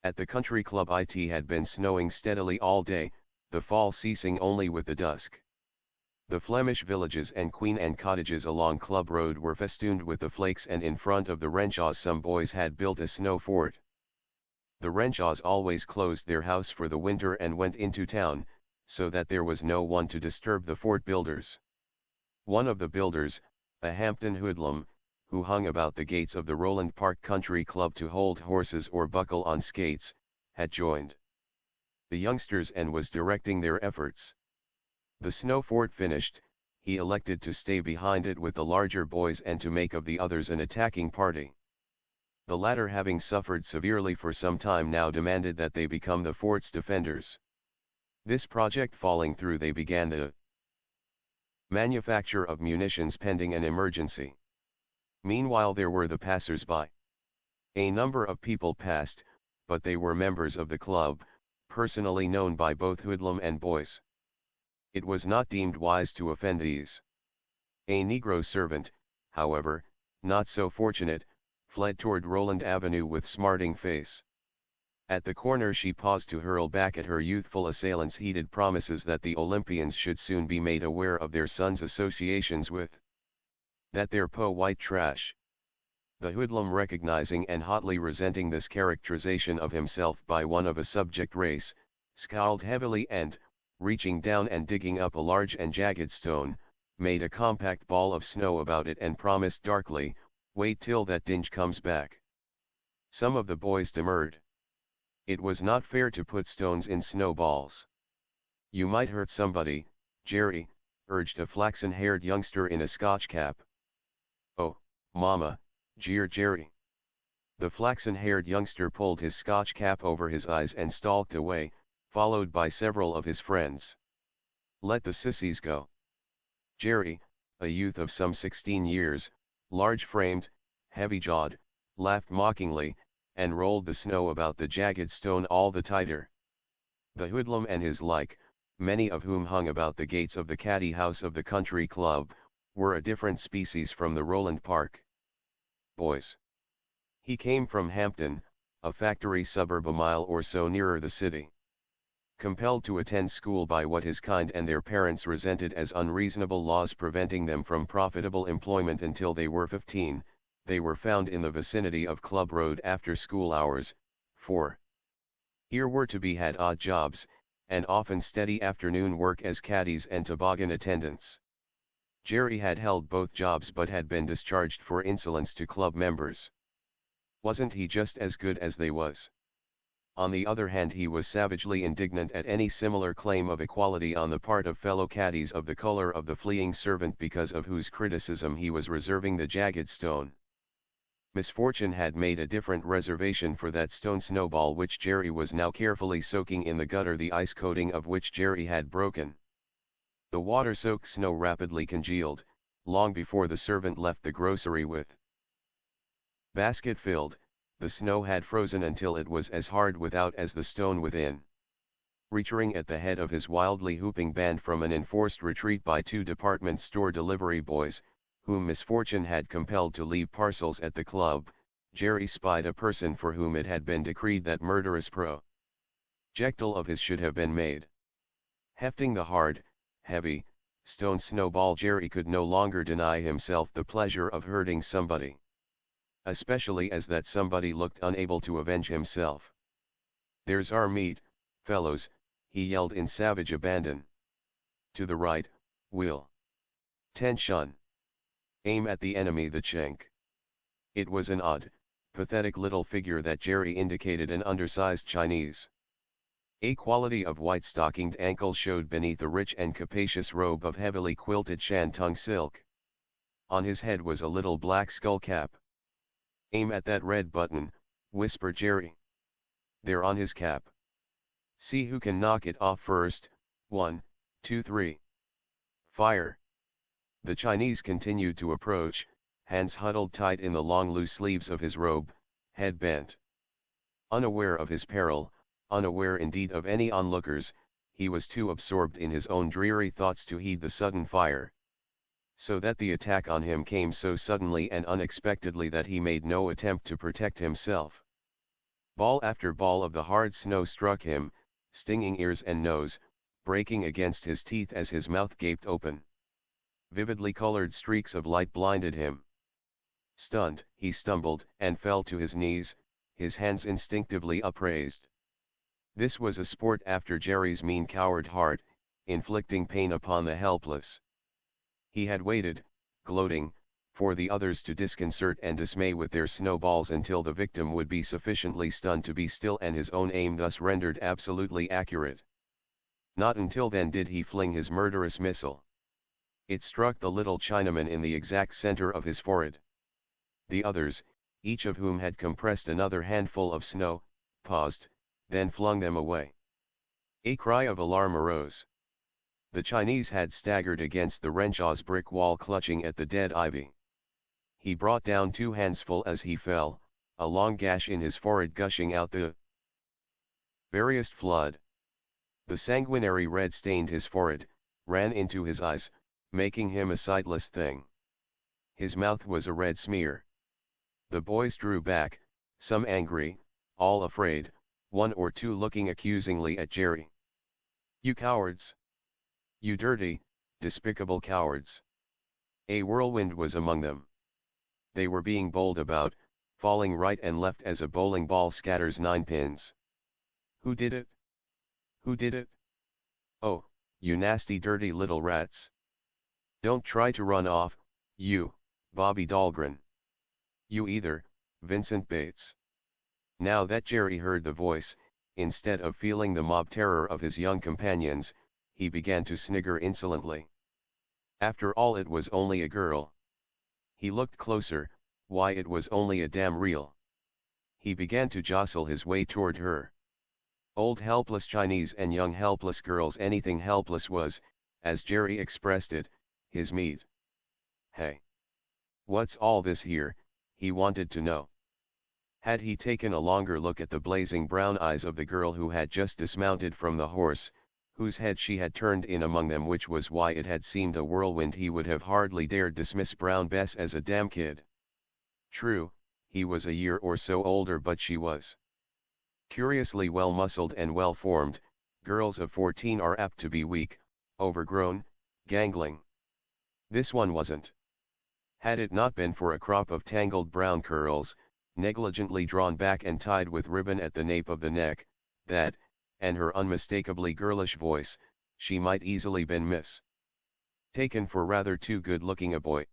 At the country club it had been snowing steadily all day, the fall ceasing only with the dusk. The Flemish villages and Queen Anne cottages along Club Road were festooned with the flakes, and in front of the Renshaws some boys had built a snow fort. The Renshaws always closed their house for the winter and went into town, so that there was no one to disturb the fort builders. One of the builders, a Hampton hoodlum, who hung about the gates of the Roland Park Country Club to hold horses or buckle on skates, had joined the youngsters and was directing their efforts. The snow fort finished, he elected to stay behind it with the larger boys and to make of the others an attacking party. The latter, having suffered severely for some time now, demanded that they become the fort's defenders. This project falling through, they began the manufacture of munitions pending an emergency. Meanwhile there were the passers-by. A number of people passed, but they were members of the club, personally known by both hoodlum and boys. It was not deemed wise to offend these. A Negro servant, however, not so fortunate, fled toward Roland Avenue with smarting face. At the corner she paused to hurl back at her youthful assailants heated promises that the Olympians should soon be made aware of their son's associations with that there white trash. The hoodlum, recognizing and hotly resenting this characterization of himself by one of a subject race, scowled heavily and, reaching down and digging up a large and jagged stone, made a compact ball of snow about it and promised darkly, "Wait till that dinge comes back." Some of the boys demurred. It was not fair to put stones in snowballs. "You might hurt somebody, Jerry," urged a flaxen-haired youngster in a Scotch cap. "Oh, Mama," jeered Jerry. The flaxen-haired youngster pulled his Scotch cap over his eyes and stalked away, followed by several of his friends. "Let the sissies go." Jerry, a youth of some 16 years, large-framed, heavy-jawed, laughed mockingly, and rolled the snow about the jagged stone all the tighter. The hoodlum and his like, many of whom hung about the gates of the caddy house of the country club, were a different species from the Roland Park boys. He came from Hampton, a factory suburb a mile or so nearer the city. Compelled to attend school by what his kind and their parents resented as unreasonable laws preventing them from profitable employment until they were 15, they were found in the vicinity of Club Road after school hours, for here were to be had odd jobs, and often steady afternoon work as caddies and toboggan attendants. Jerry had held both jobs but had been discharged for insolence to club members. Wasn't he just as good as they was? On the other hand, he was savagely indignant at any similar claim of equality on the part of fellow caddies of the color of the fleeing servant because of whose criticism he was reserving the jagged stone. Misfortune had made a different reservation for that stone snowball which Jerry was now carefully soaking in the gutter, the ice coating of which Jerry had broken. The water-soaked snow rapidly congealed, long before the servant left the grocery with basket filled. The snow had frozen until it was as hard without as the stone within. Reaching at the head of his wildly whooping band from an enforced retreat by 2 department store delivery boys, whom misfortune had compelled to leave parcels at the club, Jerry spied a person for whom it had been decreed that murderous projectile of his should have been made. Hefting the hard, heavy, stone snowball, Jerry could no longer deny himself the pleasure of hurting somebody. Especially as that somebody looked unable to avenge himself. "There's our meat, fellows," he yelled in savage abandon. "To the right, Will. Tension. Aim at the enemy, the Chink." It was an odd, pathetic little figure that Jerry indicated, an undersized Chinese. A quality of white-stockinged ankle showed beneath a rich and capacious robe of heavily quilted shantung silk. On his head was a little black skull cap. "Aim at that red button," whispered Jerry. "There on his cap. See who can knock it off first. 1, 2, 3. Fire." The Chinese continued to approach, hands huddled tight in the long loose sleeves of his robe, head bent. Unaware of his peril, unaware indeed of any onlookers, he was too absorbed in his own dreary thoughts to heed the sudden fire. So that the attack on him came so suddenly and unexpectedly that he made no attempt to protect himself. Ball after ball of the hard snow struck him, stinging ears and nose, breaking against his teeth as his mouth gaped open. Vividly colored streaks of light blinded him. Stunned, he stumbled and fell to his knees, his hands instinctively upraised. This was a sport after Jerry's mean coward heart, inflicting pain upon the helpless. He had waited, gloating, for the others to disconcert and dismay with their snowballs until the victim would be sufficiently stunned to be still and his own aim thus rendered absolutely accurate. Not until then did he fling his murderous missile. It struck the little Chinaman in the exact center of his forehead. The others, each of whom had compressed another handful of snow, paused, then flung them away. A cry of alarm arose. The Chinese had staggered against the Renshaw's brick wall clutching at the dead ivy. He brought down 2 hands full as he fell, a long gash in his forehead gushing out the veriest flood. The sanguinary red stained his forehead, ran into his eyes, making him a sightless thing. His mouth was a red smear. The boys drew back, some angry, all afraid, 1 or 2 looking accusingly at Jerry. "You cowards! You dirty, despicable cowards!" A whirlwind was among them. They were being bowled about, falling right and left as a bowling ball scatters 9 pins. "Who did it? Who did it? Oh, you nasty dirty little rats! Don't try to run off, you, Bobby Dahlgren. You either, Vincent Bates." Now that Jerry heard the voice, instead of feeling the mob terror of his young companions, he began to snigger insolently. After all, it was only a girl. He looked closer, why, it was only a damn reel. He began to jostle his way toward her. Old helpless Chinese and young helpless girls, anything helpless was, as Jerry expressed it, his meat. Hey! What's all this here, he wanted to know. Had he taken a longer look at the blazing brown eyes of the girl who had just dismounted from the horse, whose head she had turned in among them, which was why it had seemed a whirlwind, he would have hardly dared dismiss Brown Bess as a damn kid. True, he was a year or so older, but she was curiously well-muscled and well-formed. Girls of 14 are apt to be weak, overgrown, gangling. This one wasn't. Had it not been for a crop of tangled brown curls, negligently drawn back and tied with ribbon at the nape of the neck, that, and her unmistakably girlish voice, she might easily been taken for rather too good-looking a boy.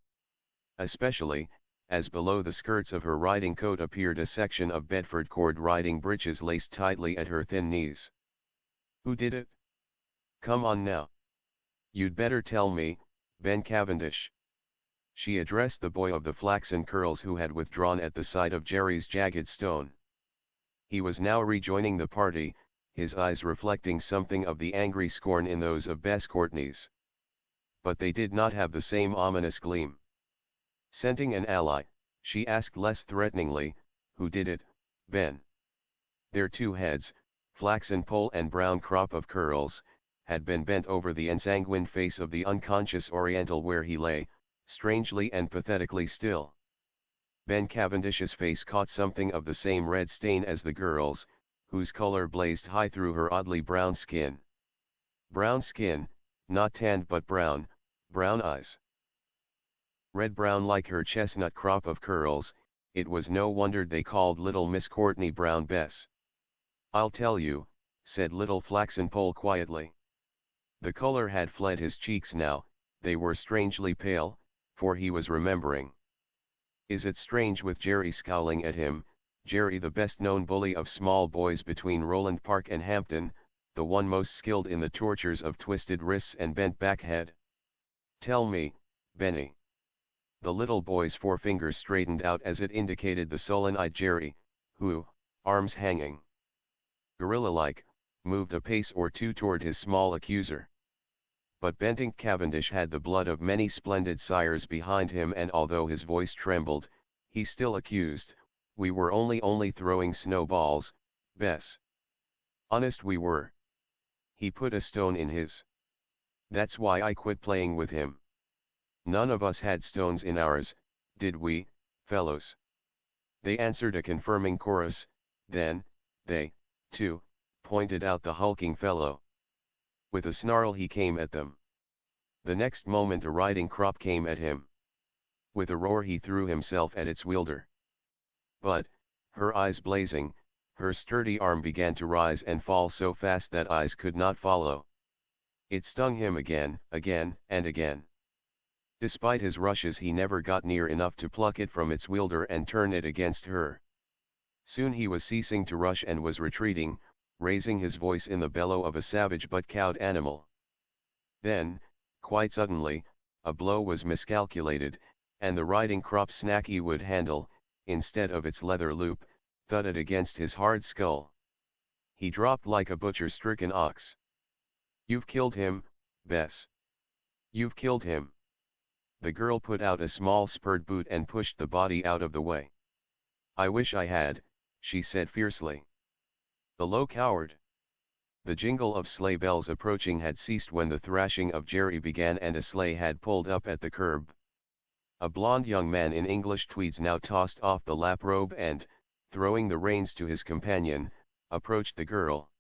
Especially, as below the skirts of her riding coat appeared a section of Bedford cord riding breeches laced tightly at her thin knees. "Who did it? Come on now. You'd better tell me, Ben Cavendish." She addressed the boy of the flaxen curls who had withdrawn at the sight of Jerry's jagged stone. He was now rejoining the party, his eyes reflecting something of the angry scorn in those of Bess Courtney's. But they did not have the same ominous gleam. Scenting an ally, she asked less threateningly, "Who did it, Ben?" Their 2 heads, flaxen poll and brown crop of curls, had been bent over the ensanguined face of the unconscious Oriental where he lay, strangely and pathetically still. Ben Cavendish's face caught something of the same red stain as the girl's, whose color blazed high through her oddly brown skin. Brown skin, not tanned but brown, brown eyes. Red-brown like her chestnut crop of curls. It was no wonder they called little Miss Courtney Brown Bess. "I'll tell you," said little Flaxen Poll quietly. The color had fled his cheeks now, they were strangely pale, for he was remembering. Is it strange, with Jerry scowling at him, Jerry the best-known bully of small boys between Roland Park and Hampton, the one most skilled in the tortures of twisted wrists and bent back head? "Tell me, Benny." The little boy's forefinger straightened out as it indicated the sullen-eyed Jerry, who, arms hanging, gorilla-like, moved a pace or 2 toward his small accuser. But Bentinck Cavendish had the blood of many splendid sires behind him, and although his voice trembled, he still accused, "We were only throwing snowballs, Bess. Honest we were. He put a stone in his. That's why I quit playing with him. None of us had stones in ours, did we, fellows?" They answered a confirming chorus. Then, birthday, too," pointed out the hulking fellow. With a snarl he came at them. The next moment a riding crop came at him. With a roar he threw himself at its wielder. But, her eyes blazing, her sturdy arm began to rise and fall so fast that eyes could not follow. It stung him again, and again. Despite his rushes he never got near enough to pluck it from its wielder and turn it against her. Soon he was ceasing to rush and was retreating, raising his voice in the bellow of a savage but cowed animal. Then, quite suddenly, a blow was miscalculated, and the riding crop snaky wood handle, instead of its leather loop, thudded against his hard skull. He dropped like a butcher-stricken ox. "You've killed him, Bess. You've killed him." The girl put out a small spurred boot and pushed the body out of the way. "I wish I had," she said fiercely. "The low coward." The jingle of sleigh bells approaching had ceased when the thrashing of Jerry began and a sleigh had pulled up at the curb. A blond young man in English tweeds now tossed off the lap robe and, throwing the reins to his companion, approached the girl.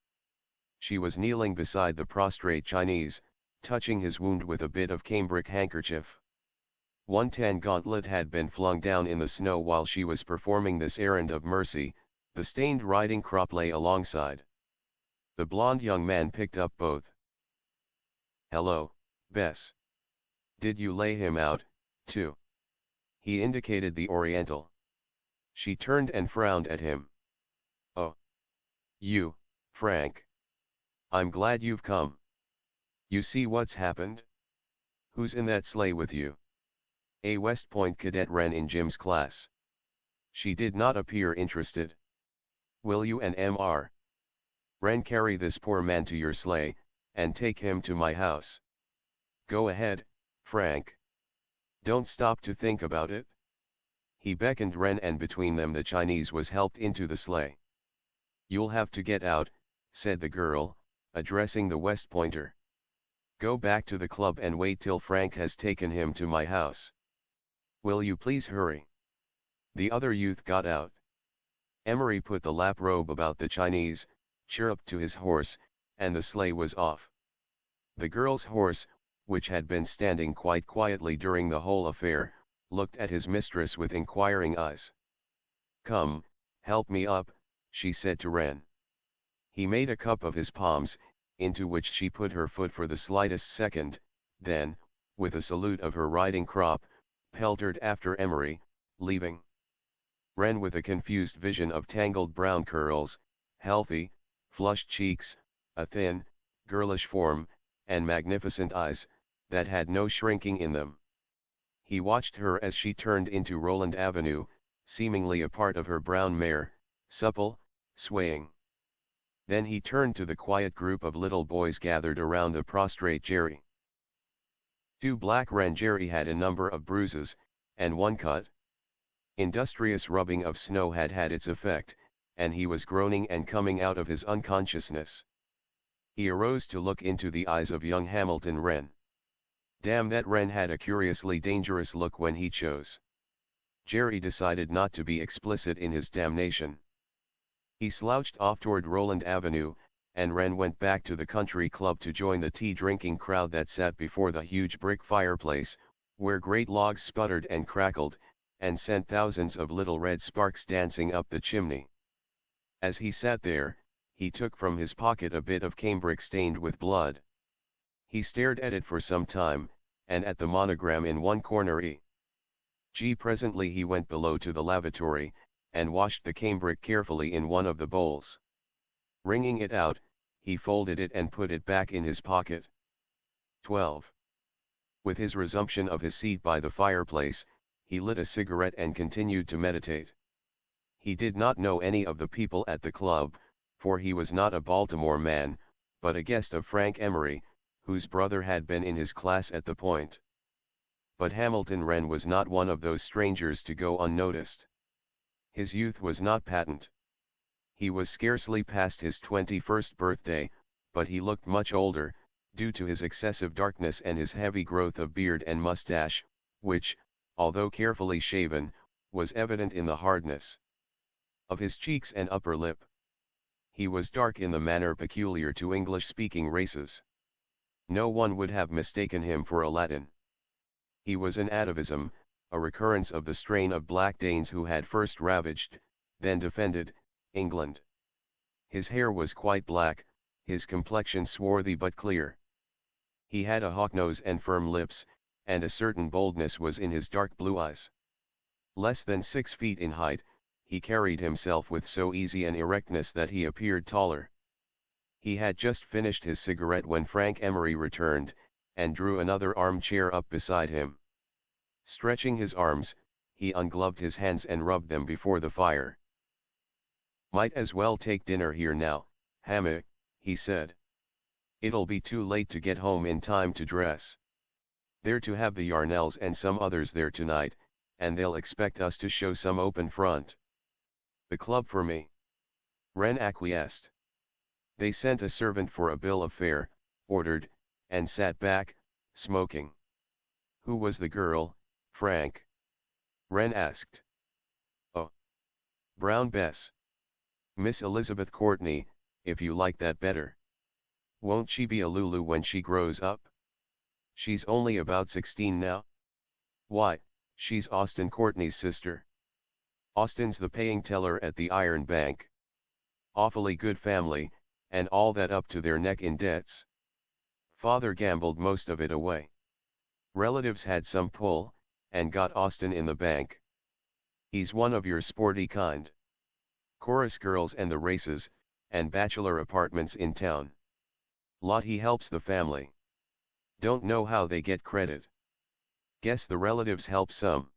She was kneeling beside the prostrate Chinese, touching his wound with a bit of cambric handkerchief. One tan gauntlet had been flung down in the snow while she was performing this errand of mercy. The stained riding crop lay alongside. The blond young man picked up both. "Hello, Bess. Did you lay him out, too?" He indicated the Oriental. She turned and frowned at him. "Oh. You, Frank. I'm glad you've come. You see what's happened? Who's in that sleigh with you?" A West Point cadet ran in Jim's class. She did not appear interested. "Will you and Mr. Wren carry this poor man to your sleigh, and take him to my house? Go ahead, Frank. Don't stop to think about it." He beckoned Wren and between them the Chinese was helped into the sleigh. "You'll have to get out," said the girl, addressing the West Pointer. "Go back to the club and wait till Frank has taken him to my house. Will you please hurry?" The other youth got out. Emery put the lap robe about the Chinese, chirruped to his horse, and the sleigh was off. The girl's horse, which had been standing quite quietly during the whole affair, looked at his mistress with inquiring eyes. "Come, help me up," she said to Wren. He made a cup of his palms, into which she put her foot for the slightest second, then, with a salute of her riding crop, peltered after Emery, leaving Wren with a confused vision of tangled brown curls, healthy, flushed cheeks, a thin, girlish form, and magnificent eyes, that had no shrinking in them. He watched her as she turned into Roland Avenue, seemingly a part of her brown mare, supple, swaying. Then he turned to the quiet group of little boys gathered around the prostrate Jerry. Two black Wren Jerry had a number of bruises, and one cut. Industrious rubbing of snow had had its effect, and he was groaning and coming out of his unconsciousness. He arose to look into the eyes of young Hamilton Wren. Damn, that Wren had a curiously dangerous look when he chose. Jerry decided not to be explicit in his damnation. He slouched off toward Roland Avenue, and Wren went back to the country club to join the tea-drinking crowd that sat before the huge brick fireplace, where great logs sputtered and crackled, and sent thousands of little red sparks dancing up the chimney. As he sat there, he took from his pocket a bit of cambric stained with blood. He stared at it for some time, and at the monogram in one corner E.G. Presently he went below to the lavatory, and washed the cambric carefully in one of the bowls. Wringing it out, he folded it and put it back in his pocket. 12. With his resumption of his seat by the fireplace, he lit a cigarette and continued to meditate. He did not know any of the people at the club, for he was not a Baltimore man, but a guest of Frank Emery, whose brother had been in his class at the Point. But Hamilton Wren was not one of those strangers to go unnoticed. His youth was not patent. He was scarcely past his 21st birthday, but he looked much older, due to his excessive darkness and his heavy growth of beard and mustache, which, although carefully shaven, was evident in the hardness of his cheeks and upper lip. He was dark in the manner peculiar to English-speaking races. No one would have mistaken him for a Latin. He was an atavism, a recurrence of the strain of Black Danes who had first ravaged, then defended, England. His hair was quite black, his complexion swarthy but clear. He had a hawk nose and firm lips, and a certain boldness was in his dark blue eyes. Less than 6 feet in height, he carried himself with so easy an erectness that he appeared taller. He had just finished his cigarette when Frank Emery returned, and drew another armchair up beside him. Stretching his arms, he ungloved his hands and rubbed them before the fire. "Might as well take dinner here now, Hammy," he said. "It'll be too late to get home in time to dress. They're to have the Yarnells and some others there tonight, and they'll expect us to show some open front." "The club for me." Wren acquiesced. They sent a servant for a bill of fare, ordered, and sat back, smoking. "Who was the girl, Frank?" Wren asked. "Oh, Brown Bess. Miss Elizabeth Courtney, if you like that better. Won't she be a Lulu when she grows up? She's only about 16 now." "Why, she's Austin Courtney's sister. Austin's the paying teller at the Iron Bank. Awfully good family, and all that up to their neck in debts. Father gambled most of it away. Relatives had some pull, and got Austin in the bank. He's one of your sporty kind. Chorus girls and the races, and bachelor apartments in town. Lot he helps the family. Don't know how they get credit. Guess the relatives help some.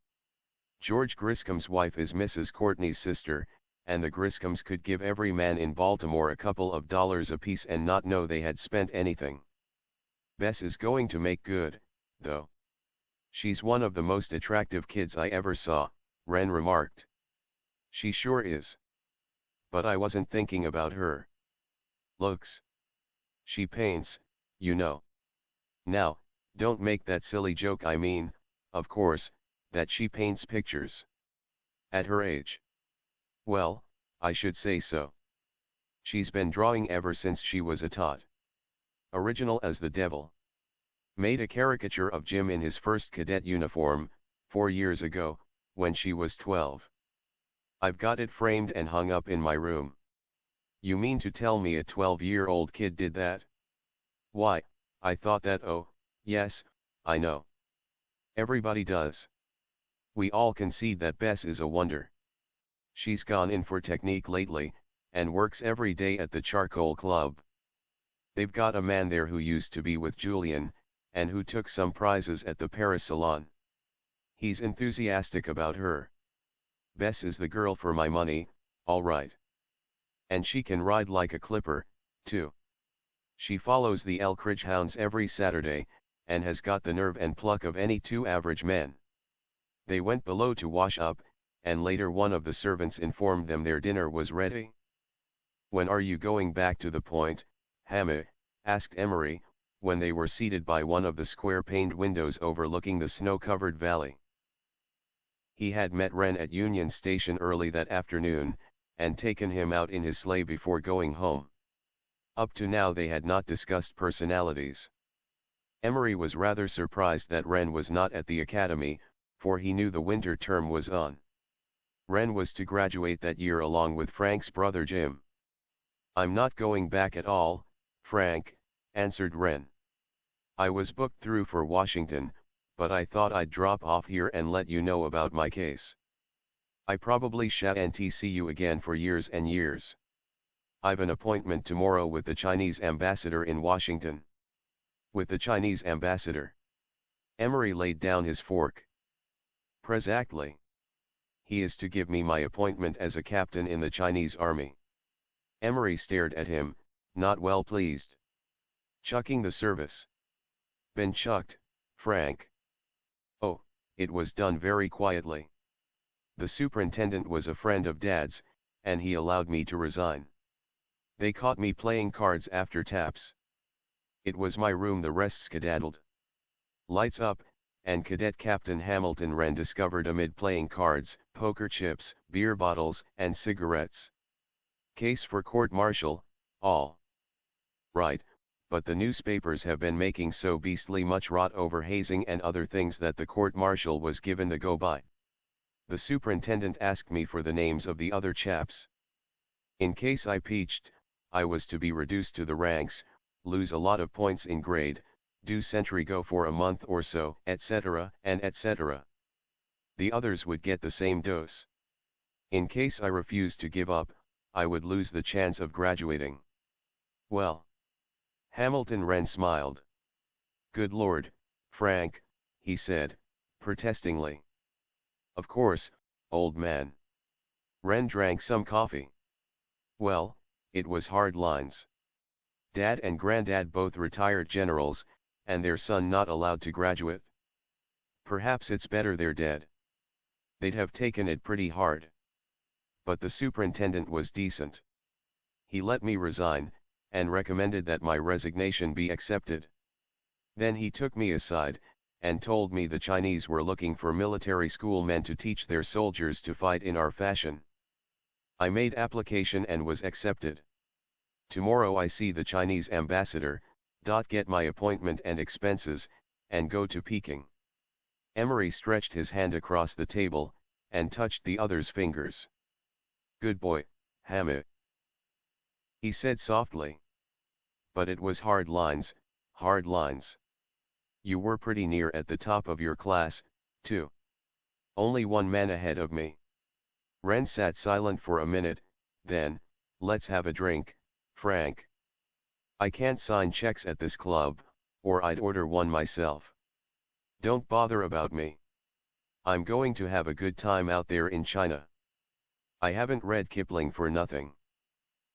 George Griscom's wife is Mrs. Courtney's sister, and the Griscoms could give every man in Baltimore a couple of dollars apiece and not know they had spent anything. Bess is going to make good, though. She's one of the most attractive kids I ever saw," Wren remarked. "She sure is. But I wasn't thinking about her looks. She paints, you know. Now, don't make that silly joke. I mean, of course, that she paints pictures. At her age. Well, I should say so. She's been drawing ever since she was a tot. Original as the devil. Made a caricature of Jim in his first cadet uniform, 4 years ago, when she was 12. I've got it framed and hung up in my room." "You mean to tell me a 12-year-old kid did that?" "Why, I thought that. Oh, yes, I know. Everybody does. We all concede that Bess is a wonder. She's gone in for technique lately, and works every day at the charcoal club. They've got a man there who used to be with Julian, and who took some prizes at the Paris Salon. He's enthusiastic about her. Bess is the girl for my money, all right. And she can ride like a clipper, too. She follows the Elkridge hounds every Saturday, and has got the nerve and pluck of any 2 average men." They went below to wash up, and later one of the servants informed them their dinner was ready. "When are you going back to the Point, Hammy?" asked Emery, when they were seated by one of the square-paned windows overlooking the snow-covered valley. He had met Wren at Union Station early that afternoon, and taken him out in his sleigh before going home. Up to now they had not discussed personalities. Emery was rather surprised that Wren was not at the academy, for he knew the winter term was on. Wren was to graduate that year along with Frank's brother Jim. "I'm not going back at all, Frank," answered Wren. "I was booked through for Washington, but I thought I'd drop off here and let you know about my case. I probably shan't see you again for years and years. I've an appointment tomorrow with the Chinese ambassador in Washington." "With the Chinese ambassador?" Emery laid down his fork. "Precisely. He is to give me my appointment as a captain in the Chinese army." Emery stared at him, not well pleased. "Chucking the service?" "Been chucked, Frank." "Oh, it was done very quietly. The superintendent was a friend of Dad's, and he allowed me to resign. They caught me playing cards after taps. It was my room the rest skedaddled. Lights up, and Cadet Captain Hamilton Wren discovered amid playing cards, poker chips, beer bottles, and cigarettes. Case for court-martial, all. Right, but the newspapers have been making so beastly much rot over hazing and other things that the court-martial was given the go-by. The superintendent asked me for the names of the other chaps. In case I peached, I was to be reduced to the ranks, lose a lot of points in grade, do sentry go for a month or so, etc. and etc. The others would get the same dose. In case I refused to give up, I would lose the chance of graduating. Well. Hamilton Wren smiled. Good Lord, Frank, he said, protestingly. Of course, old man. Wren drank some coffee. Well, it was hard lines. Dad and Granddad both retired generals, and their son not allowed to graduate. Perhaps it's better they're dead. They'd have taken it pretty hard. But the superintendent was decent. He let me resign, and recommended that my resignation be accepted. Then he took me aside, and told me the Chinese were looking for military school men to teach their soldiers to fight in our fashion. I made application and was accepted. Tomorrow I see the Chinese ambassador, get my appointment and expenses, and go to Peking. Emery stretched his hand across the table, and touched the other's fingers. Good boy, Hamid, he said softly. But it was hard lines, hard lines. You were pretty near at the top of your class, too. Only one man ahead of me. Wren sat silent for a minute, then, let's have a drink, Frank. I can't sign checks at this club, or I'd order one myself. Don't bother about me. I'm going to have a good time out there in China. I haven't read Kipling for nothing.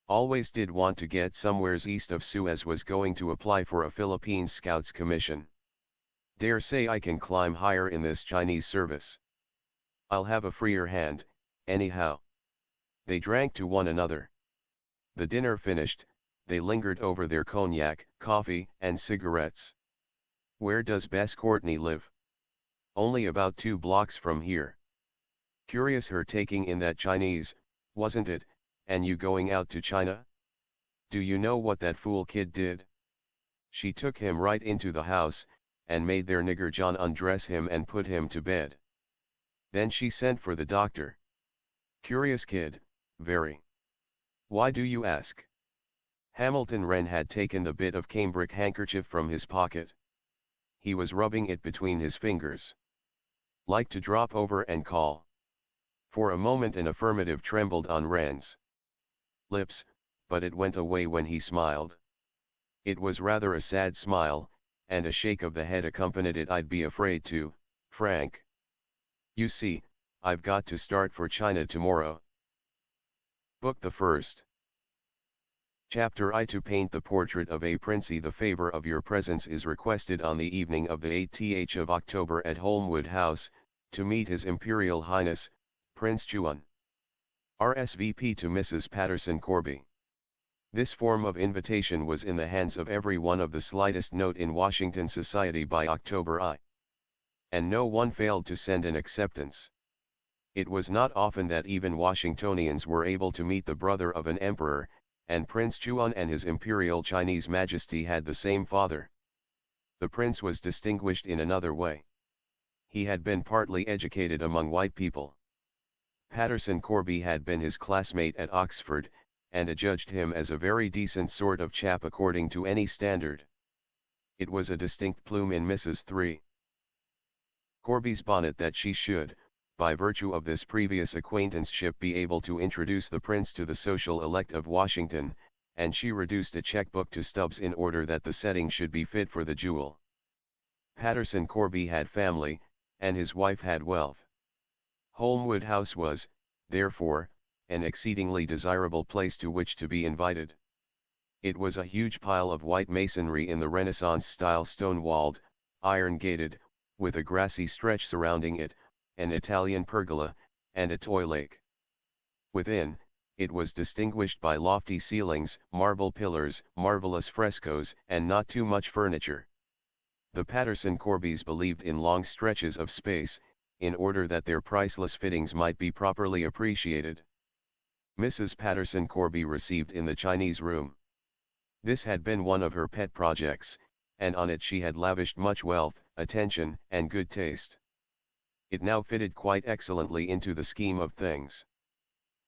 Always did want to get somewheres east of Suez, was going to apply for a Philippines Scouts commission. Dare say I can climb higher in this Chinese service. I'll have a freer hand, anyhow. They drank to one another. The dinner finished, they lingered over their cognac, coffee, and cigarettes. Where does Bess Courtney live? Only about 2 blocks from here. Curious her taking in that Chinese, wasn't it, and you going out to China? Do you know what that fool kid did? She took him right into the house, and made their nigger John undress him and put him to bed. Then she sent for the doctor. Curious kid, very. Why do you ask? Hamilton Wren had taken the bit of cambric handkerchief from his pocket. He was rubbing it between his fingers. Like to drop over and call. For a moment an affirmative trembled on Wren's lips, but it went away when he smiled. It was rather a sad smile, and a shake of the head accompanied it. I'd be afraid to, Frank. You see, I've got to start for China tomorrow. Book the first. Chapter I. To paint the portrait of a Princey. The favor of your presence is requested on the evening of the 8th of October at Holmwood House, to meet His Imperial Highness, Prince Chuan. RSVP to Mrs. Patterson Corby. This form of invitation was in the hands of every one of the slightest note in Washington society by October I. And no one failed to send an acceptance. It was not often that even Washingtonians were able to meet the brother of an emperor, and Prince Chuan and His Imperial Chinese Majesty had the same father. The prince was distinguished in another way. He had been partly educated among white people. Patterson Corby had been his classmate at Oxford, and adjudged him as a very decent sort of chap according to any standard. It was a distinct plume in Mrs. 3. Corby's bonnet that she should, by virtue of this previous acquaintanceship, be able to introduce the prince to the social elect of Washington, and she reduced a checkbook to stubs in order that the setting should be fit for the jewel. Patterson Corby had family, and his wife had wealth. Holmwood House was, therefore, an exceedingly desirable place to which to be invited. It was a huge pile of white masonry in the Renaissance-style, stone-walled, iron-gated, with a grassy stretch surrounding it, an Italian pergola, and a toy lake. Within, it was distinguished by lofty ceilings, marble pillars, marvelous frescoes, and not too much furniture. The Patterson Corbys believed in long stretches of space, in order that their priceless fittings might be properly appreciated. Mrs. Patterson Corby received in the Chinese room. This had been one of her pet projects, and on it she had lavished much wealth, attention, and good taste. It now fitted quite excellently into the scheme of things.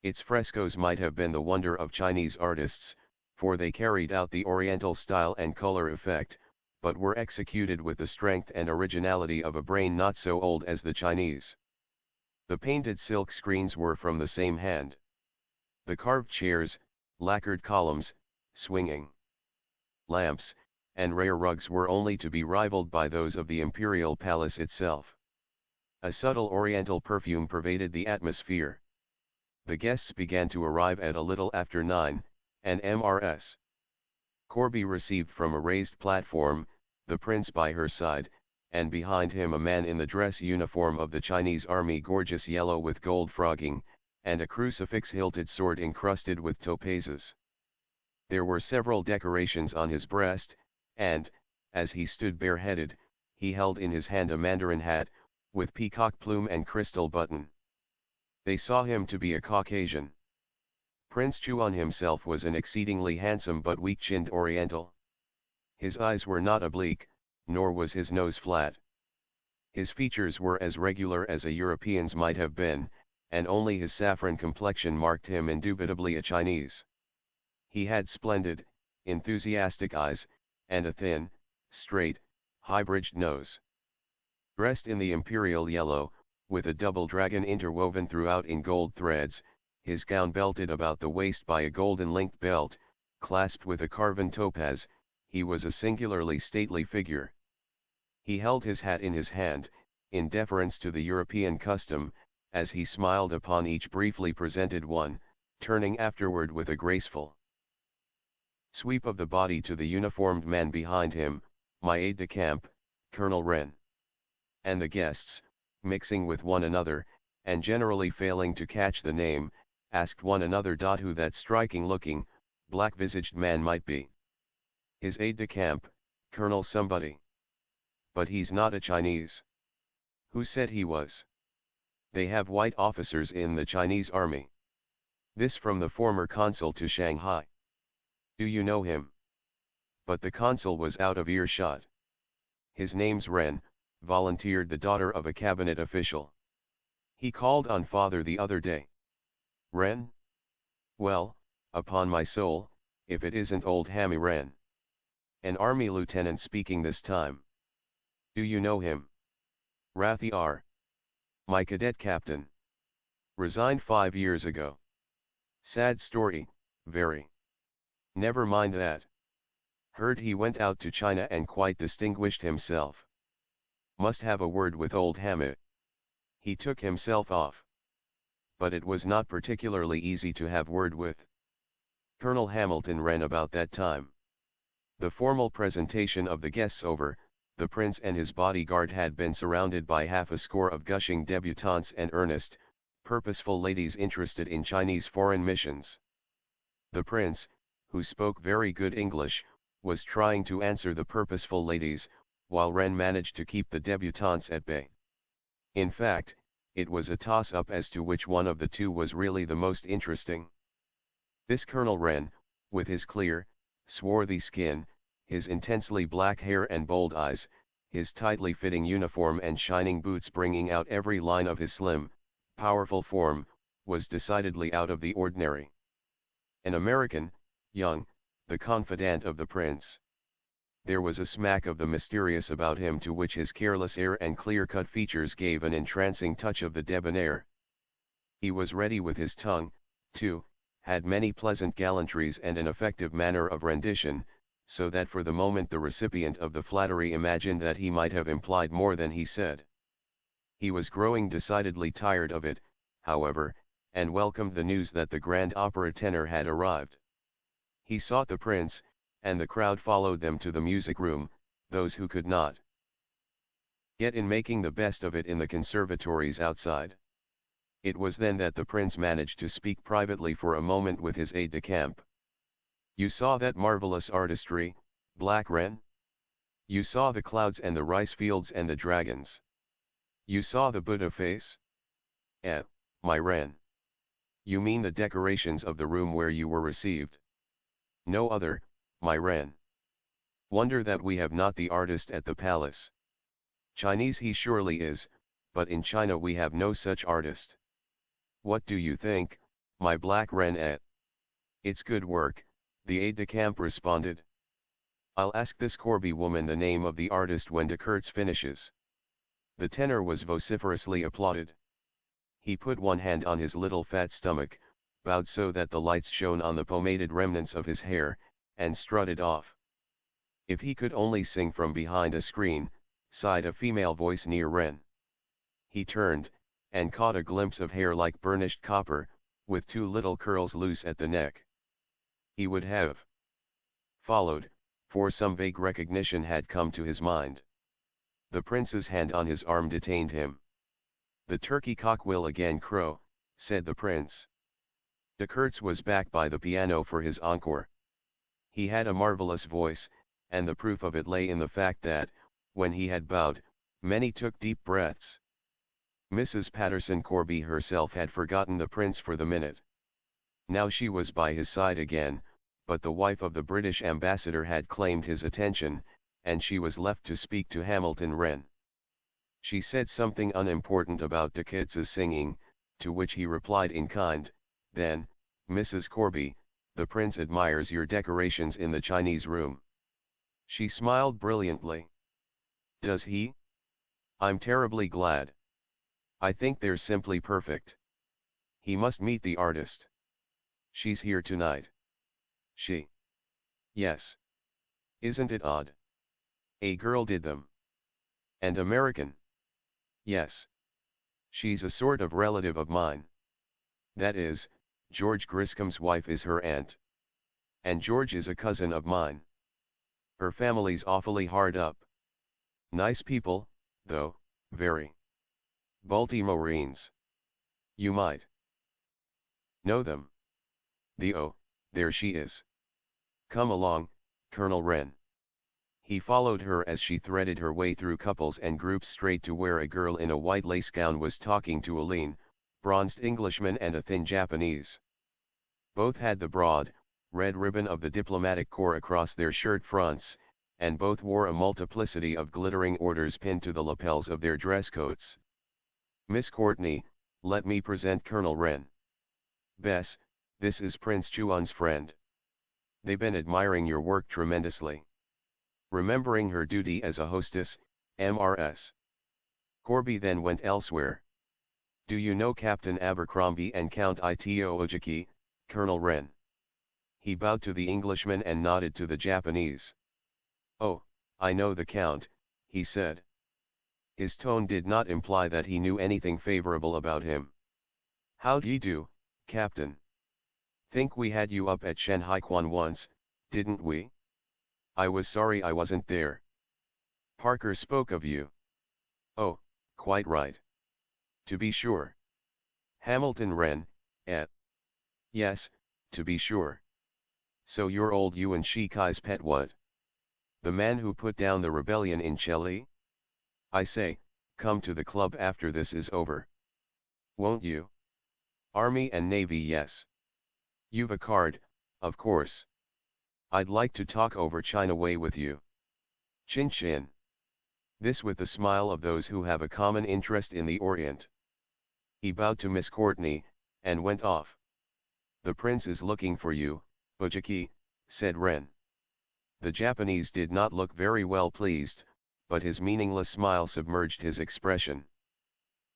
Its frescoes might have been the wonder of Chinese artists, for they carried out the Oriental style and color effect, but were executed with the strength and originality of a brain not so old as the Chinese. The painted silk screens were from the same hand. The carved chairs, lacquered columns, swinging lamps, and rare rugs were only to be rivaled by those of the imperial palace itself. A subtle oriental perfume pervaded the atmosphere. The guests began to arrive at a little after 9, and Mrs. Corby received from a raised platform, the prince by her side, and behind him a man in the dress uniform of the Chinese army, gorgeous yellow with gold frogging, and a crucifix-hilted sword encrusted with topazes. There were several decorations on his breast, and, as he stood bareheaded, he held in his hand a mandarin hat, with peacock plume and crystal button. They saw him to be a Caucasian. Prince Chuan himself was an exceedingly handsome but weak-chinned Oriental. His eyes were not oblique, nor was his nose flat. His features were as regular as a European's might have been, and only his saffron complexion marked him indubitably a Chinese. He had splendid, enthusiastic eyes, and a thin, straight, high-bridged nose. Dressed in the imperial yellow, with a double dragon interwoven throughout in gold threads, his gown belted about the waist by a golden linked belt, clasped with a carven topaz, he was a singularly stately figure. He held his hat in his hand, in deference to the European custom, as he smiled upon each briefly presented one, turning afterward with a graceful sweep of the body to the uniformed man behind him, my aide-de-camp, Colonel Wren. And the guests, mixing with one another, and generally failing to catch the name, asked one another who that striking-looking, black-visaged man might be. His aide-de-camp, Colonel somebody. But he's not a Chinese. Who said he was? They have white officers in the Chinese army. This from the former consul to Shanghai. Do you know him? But the consul was out of earshot. His name's Wren, volunteered the daughter of a cabinet official. He called on father the other day. Wren? Well, upon my soul, if it isn't old Hammy Wren. An army lieutenant speaking this time. Do you know him? Rathi R. My cadet captain. Resigned 5 years ago. Sad story, very. Never mind that. Heard he went out to China and quite distinguished himself. Must have a word with old Hammy. He took himself off. But it was not particularly easy to have word with Colonel Hamilton Wren about that time. The formal presentation of the guests over, the prince and his bodyguard had been surrounded by half a score of gushing debutantes and earnest, purposeful ladies interested in Chinese foreign missions. The prince, who spoke very good English, was trying to answer the purposeful ladies, while Wren managed to keep the debutantes at bay. In fact, it was a toss-up as to which one of the two was really the most interesting. This Colonel Wren, with his clear, swarthy skin, his intensely black hair and bold eyes, his tightly fitting uniform and shining boots bringing out every line of his slim, powerful form, was decidedly out of the ordinary. An American, young, the confidant of the prince. There was a smack of the mysterious about him to which his careless air and clear-cut features gave an entrancing touch of the debonair. He was ready with his tongue, too, had many pleasant gallantries and an effective manner of rendition, so that for the moment the recipient of the flattery imagined that he might have implied more than he said. He was growing decidedly tired of it, however, and welcomed the news that the grand opera tenor had arrived. He sought the prince, and the crowd followed them to the music room, those who could not get in making the best of it in the conservatories outside. It was then that the prince managed to speak privately for a moment with his aide-de-camp. You saw that marvelous artistry, Black Wren? You saw the clouds and the rice fields and the dragons. You saw the Buddha face? Eh, my Wren. You mean the decorations of the room where you were received? No other, my Ren. Wonder that we have not the artist at the palace. Chinese he surely is, but in China we have no such artist. What do you think, my black Ren? It's good work, the aide-de-camp responded. I'll ask this Corby woman the name of the artist when de Kurtz finishes. The tenor was vociferously applauded. He put one hand on his little fat stomach, bowed so that the lights shone on the pomaded remnants of his hair, and strutted off. If he could only sing from behind a screen, sighed a female voice near Ren. He turned, and caught a glimpse of hair like burnished copper, with two little curls loose at the neck. He would have followed, for some vague recognition had come to his mind. The prince's hand on his arm detained him. The turkey cock will again crow, said the prince. De Kurtz was back by the piano for his encore. He had a marvelous voice, and the proof of it lay in the fact that, when he had bowed, many took deep breaths. Mrs. Patterson Corby herself had forgotten the prince for the minute. Now she was by his side again, but the wife of the British ambassador had claimed his attention, and she was left to speak to Hamilton Wren. She said something unimportant about de Kurtz's singing, to which he replied in kind. Then, Mrs. Corby, the prince admires your decorations in the Chinese room. She smiled brilliantly. Does he? I'm terribly glad. I think they're simply perfect. He must meet the artist. She's here tonight. She? Yes. Isn't it odd? A girl did them. And American? Yes. She's a sort of relative of mine. That is, George Griscom's wife is her aunt. And George is a cousin of mine. Her family's awfully hard up. Nice people, though, very. Baltimoreans. You might know them. There she is. Come along, Colonel Wren. He followed her as she threaded her way through couples and groups straight to where a girl in a white lace gown was talking to a lean, bronzed Englishman and a thin Japanese. Both had the broad, red ribbon of the diplomatic corps across their shirt fronts, and both wore a multiplicity of glittering orders pinned to the lapels of their dress coats. Miss Courtney, let me present Colonel Wren. Bess, this is Prince Chuan's friend. They've been admiring your work tremendously. Remembering her duty as a hostess, Mrs. Corby then went elsewhere. Do you know Captain Abercrombie and Count Ito Ojiki, Colonel Wren? He bowed to the Englishman and nodded to the Japanese. Oh, I know the Count, he said. His tone did not imply that he knew anything favorable about him. How d'ye do, Captain? Think we had you up at Shanghai Quan once, didn't we? I was sorry I wasn't there. Parker spoke of you. Oh, quite right. To be sure. Hamilton Wren, Yes, to be sure. So you're old Yuan Shikai's pet what? The man who put down the rebellion in Chile? I say, come to the club after this is over. Won't you? Army and Navy, yes. You've a card, of course. I'd like to talk over China way with you. Chin chin. This with the smile of those who have a common interest in the Orient. He bowed to Miss Courtney, and went off. The prince is looking for you, Ojiki, said Wren. The Japanese did not look very well pleased, but his meaningless smile submerged his expression.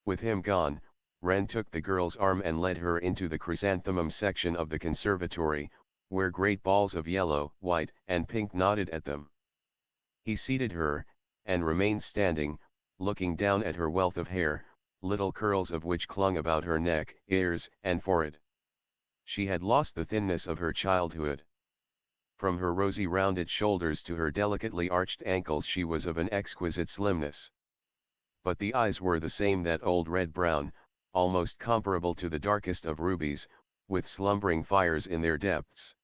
With him gone, Wren took the girl's arm and led her into the chrysanthemum section of the conservatory, where great balls of yellow, white, and pink nodded at them. He seated her, and remained standing, looking down at her wealth of hair, little curls of which clung about her neck, ears, and forehead. She had lost the thinness of her childhood. From her rosy rounded shoulders to her delicately arched ankles she was of an exquisite slimness. But the eyes were the same, that old red-brown, almost comparable to the darkest of rubies, with slumbering fires in their depths.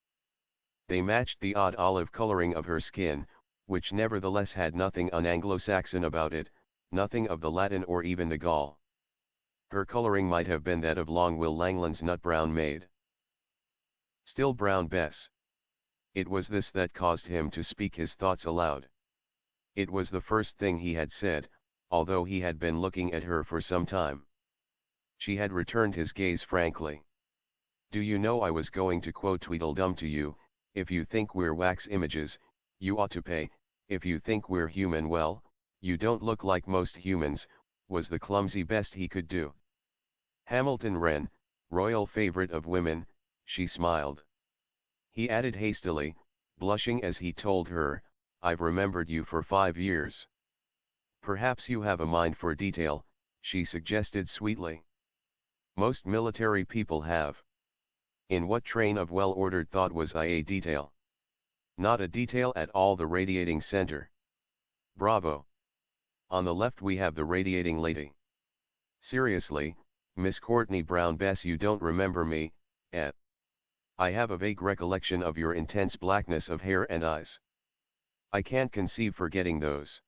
They matched the odd olive coloring of her skin, which nevertheless had nothing un-Anglo-Saxon about it, nothing of the Latin or even the Gaul. Her coloring might have been that of Long Will Langland's nut brown maid. Still Brown Bess. It was this that caused him to speak his thoughts aloud. It was the first thing he had said, although he had been looking at her for some time. She had returned his gaze frankly. "Do you know, I was going to quote Tweedledum to you, if you think we're wax images, you ought to pay, if you think we're human, well, you don't look like most humans," was the clumsy best he could do. Hamilton Wren, royal favorite of women, she smiled. He added hastily, blushing as he told her, "I've remembered you for 5 years. Perhaps you have a mind for detail," she suggested sweetly. "Most military people have. In what train of well-ordered thought was I a detail? Not a detail at all. The radiating center. Bravo. On the left we have the radiating lady. Seriously, Miss Courtney Brown Bess, you don't remember me, eh? I have a vague recollection of your intense blackness of hair and eyes. I can't conceive forgetting those.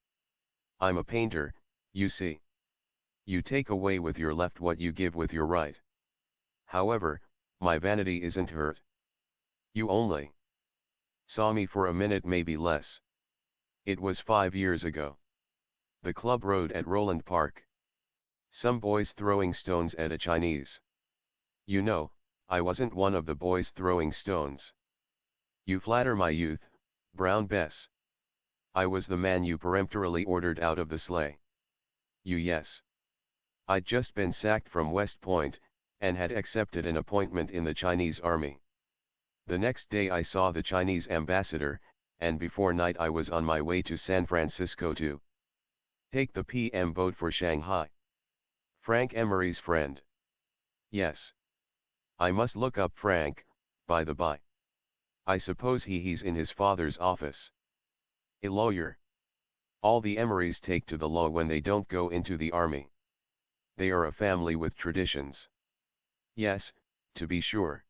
I'm a painter, you see. You take away with your left what you give with your right. However, my vanity isn't hurt. You only saw me for a minute, maybe less. It was 5 years ago. The club road at Roland Park. Some boys throwing stones at a Chinese. You know, I wasn't one of the boys throwing stones. You flatter my youth, Brown Bess. I was the man you peremptorily ordered out of the sleigh. Yes. I'd just been sacked from West Point, and had accepted an appointment in the Chinese army. The next day I saw the Chinese ambassador, and before night I was on my way to San Francisco to take the PM boat for Shanghai. Frank Emery's friend. Yes. I must look up Frank, by the by. I suppose he's in his father's office. A lawyer. All the Emerys take to the law when they don't go into the army. They are a family with traditions. Yes, to be sure.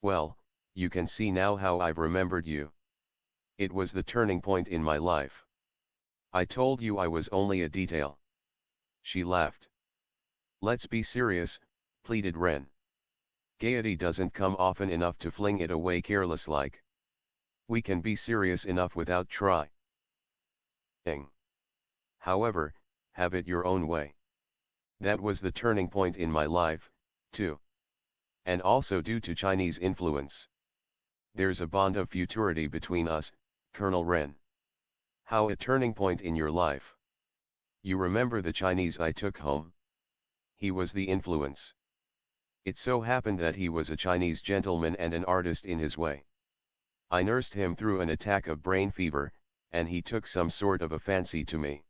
Well, you can see now how I've remembered you. It was the turning point in my life. I told you I was only a detail." She laughed. "Let's be serious," pleaded Wren. "Gaiety doesn't come often enough to fling it away careless-like. We can be serious enough without trying. However, have it your own way. That was the turning point in my life, too. And also due to Chinese influence. There's a bond of futurity between us, Colonel Wren." "How a turning point in your life?" "You remember the Chinese I took home? He was the influence. It so happened that he was a Chinese gentleman and an artist in his way. I nursed him through an attack of brain fever, and he took some sort of a fancy to me.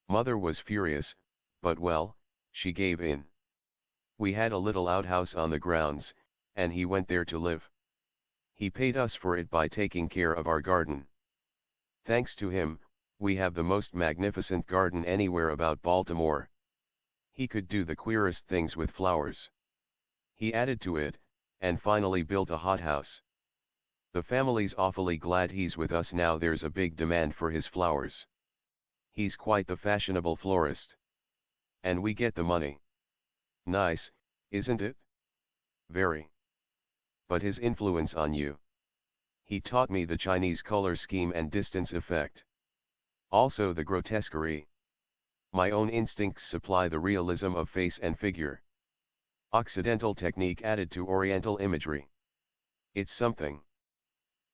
Mother was furious, but well, she gave in. We had a little outhouse on the grounds, and he went there to live. He paid us for it by taking care of our garden. Thanks to him, we have the most magnificent garden anywhere about Baltimore. He could do the queerest things with flowers. He added to it, and finally built a hothouse. The family's awfully glad he's with us now. There's a big demand for his flowers. He's quite the fashionable florist. And we get the money. Nice, isn't it?" "Very. But his influence on you. He taught me the Chinese color scheme and distance effect. Also the grotesquerie. My own instincts supply the realism of face and figure. Occidental technique added to Oriental imagery. It's something.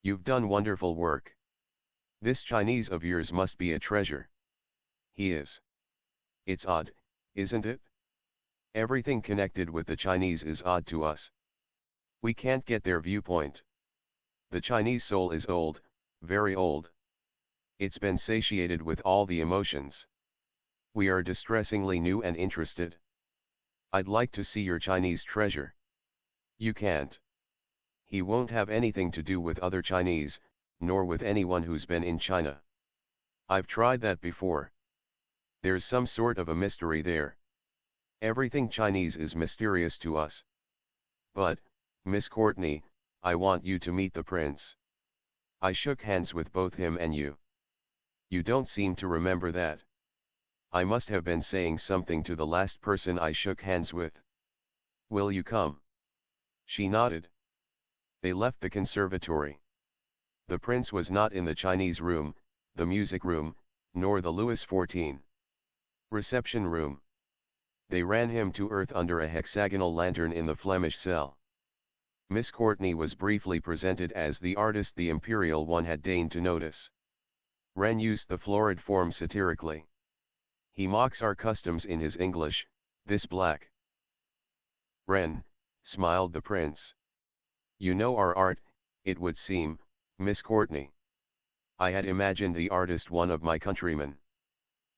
You've done wonderful work. This Chinese of yours must be a treasure." "He is. It's odd, isn't it? Everything connected with the Chinese is odd to us. We can't get their viewpoint. The Chinese soul is old, very old. It's been satiated with all the emotions. We are distressingly new and interested. I'd like to see your Chinese treasure." "You can't. He won't have anything to do with other Chinese, nor with anyone who's been in China. I've tried that before. There's some sort of a mystery there. Everything Chinese is mysterious to us. But, Miss Courtney, I want you to meet the prince. I shook hands with both him and you. You don't seem to remember that." I must have been saying something to the last person I shook hands with. Will you come? She nodded. They left the conservatory. The prince was not in the Chinese room, the music room, nor the Louis XIV reception room. They ran him to earth under a hexagonal lantern in the Flemish cell. Miss Courtney was briefly presented as the artist the Imperial One had deigned to notice. Wren used the florid form satirically. He mocks our customs in his English, this black. Wren, smiled the prince. You know our art, it would seem, Miss Courtney. I had imagined the artist one of my countrymen.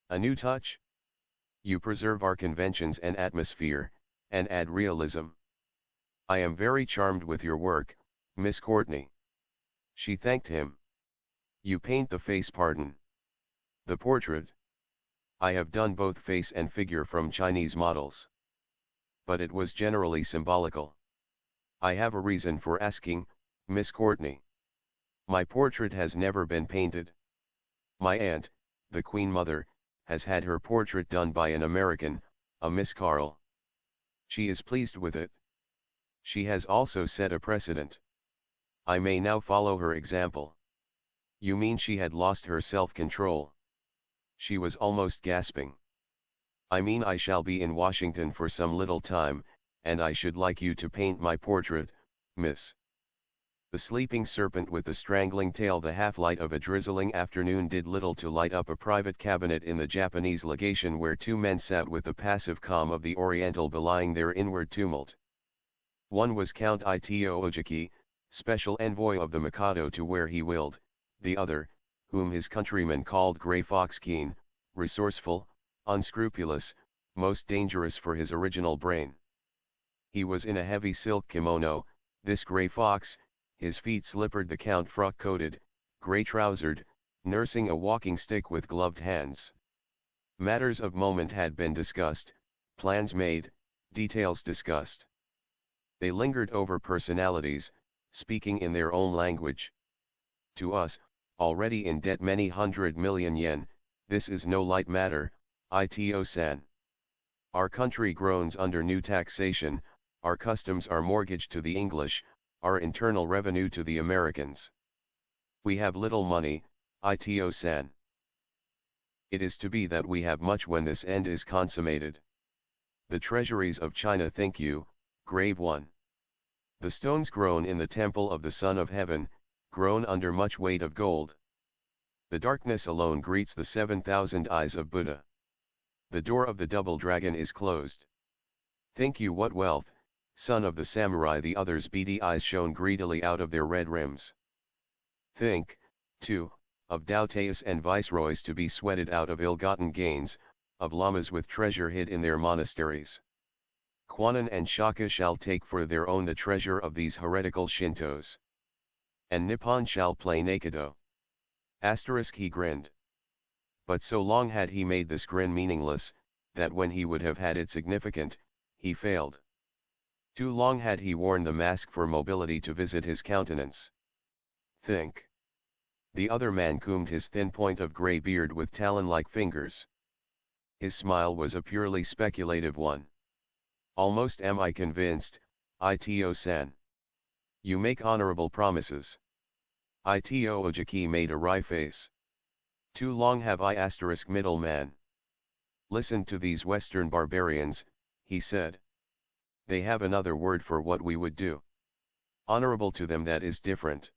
A new touch? You preserve our conventions and atmosphere, and add realism. I am very charmed with your work, Miss Courtney. She thanked him. You paint the face, pardon. The portrait. I have done both face and figure from Chinese models. But it was generally symbolical. I have a reason for asking, Miss Courtney. My portrait has never been painted. My aunt, the Queen Mother, has had her portrait done by an American, a Miss Carl. She is pleased with it. She has also set a precedent. I may now follow her example. You mean she had lost her self-control? She was almost gasping. I mean I shall be in Washington for some little time, and I should like you to paint my portrait, miss. The sleeping serpent with the strangling tail. The half-light of a drizzling afternoon did little to light up a private cabinet in the Japanese legation where two men sat with the passive calm of the Oriental belying their inward tumult. One was Count Ito Ojiki, special envoy of the Mikado to where he willed, the other, whom his countrymen called Grey Fox, keen, resourceful, unscrupulous, most dangerous for his original brain. He was in a heavy silk kimono, this Grey Fox, his feet slippered, the Count frock-coated, grey-trousered, nursing a walking stick with gloved hands. Matters of moment had been discussed, plans made, details discussed. They lingered over personalities, speaking in their own language. To us, already in debt many 100 million yen, this is no light matter, Ito-san. Our country groans under new taxation, our customs are mortgaged to the English, our internal revenue to the Americans. We have little money, Ito-san. It is to be that we have much when this end is consummated. The treasuries of China, think you, grave one. The stones grown in the temple of the Son of Heaven, grown under much weight of gold. The darkness alone greets the 7,000 eyes of Buddha. The door of the double dragon is closed. Think you what wealth, son of the samurai? The other's beady eyes shone greedily out of their red rims. Think, too, of Taoists and viceroys to be sweated out of ill-gotten gains, of lamas with treasure hid in their monasteries. Kwannon and Shaka shall take for their own the treasure of these heretical Shintos. And Nippon shall play Nakido. Asterisk, he grinned. But so long had he made this grin meaningless, that when he would have had it significant, he failed. Too long had he worn the mask for mobility to visit his countenance. Think. The other man combed his thin point of grey beard with talon-like fingers. His smile was a purely speculative one. Almost am I convinced, Ito-san. You make honorable promises. Ito Ojiki made a wry face. Too long have I *, middleman. Listen to these Western barbarians, he said. They have another word for what we would do. Honorable to them, that is different.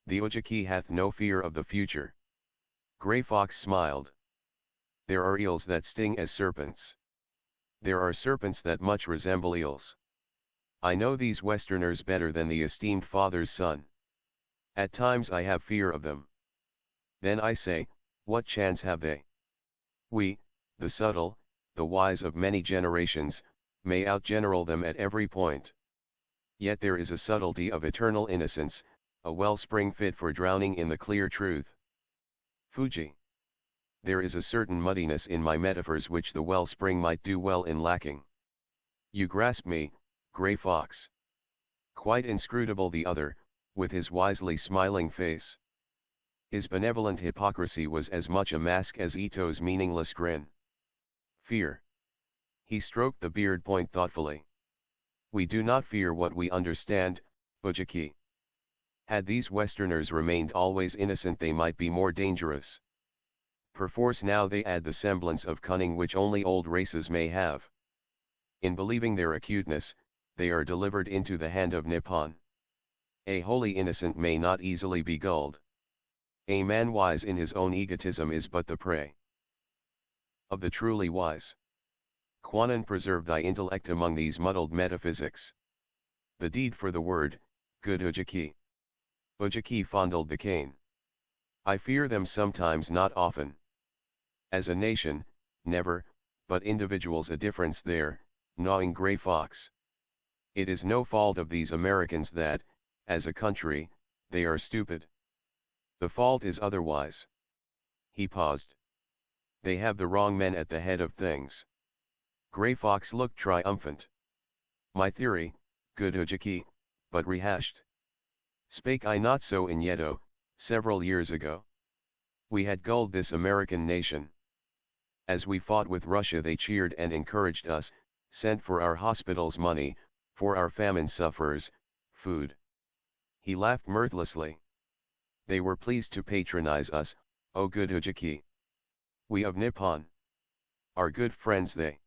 The Ojiki hath no fear of the future. Grey Fox smiled. There are eels that sting as serpents. There are serpents that much resemble eels. I know these Westerners better than the esteemed father's son. At times I have fear of them. Then I say, what chance have they? We, the subtle, the wise of many generations, may outgeneral them at every point. Yet there is a subtlety of eternal innocence, a wellspring fit for drowning in the clear truth. Fuji. There is a certain muddiness in my metaphors which the wellspring might do well in lacking. You grasp me, Grey Fox. Quite inscrutable the other, with his wisely smiling face. His benevolent hypocrisy was as much a mask as Ito's meaningless grin. Fear. He stroked the beard point thoughtfully. We do not fear what we understand, Ujiki. Had these Westerners remained always innocent they might be more dangerous. Perforce now they add the semblance of cunning which only old races may have. In believing their acuteness, they are delivered into the hand of Nippon. A wholly innocent may not easily be gulled. A man wise in his own egotism is but the prey of the truly wise. Kwannon, preserve thy intellect among these muddled metaphysics. The deed for the word, good Ujiki. Ujiki fondled the cane. I fear them sometimes, not often. As a nation, never, but individuals a difference there, gnawing Grey Fox. It is no fault of these Americans that, as a country, they are stupid. The fault is otherwise. He paused. They have the wrong men at the head of things. Grey Fox looked triumphant. My theory, good Ujiki, but rehashed. Spake I not so in Yedo, several years ago? We had gulled this American nation. As we fought with Russia they cheered and encouraged us, sent for our hospitals money, for our famine sufferers, food. He laughed mirthlessly. They were pleased to patronize us, O good Ujiki. We of Nippon are good friends they.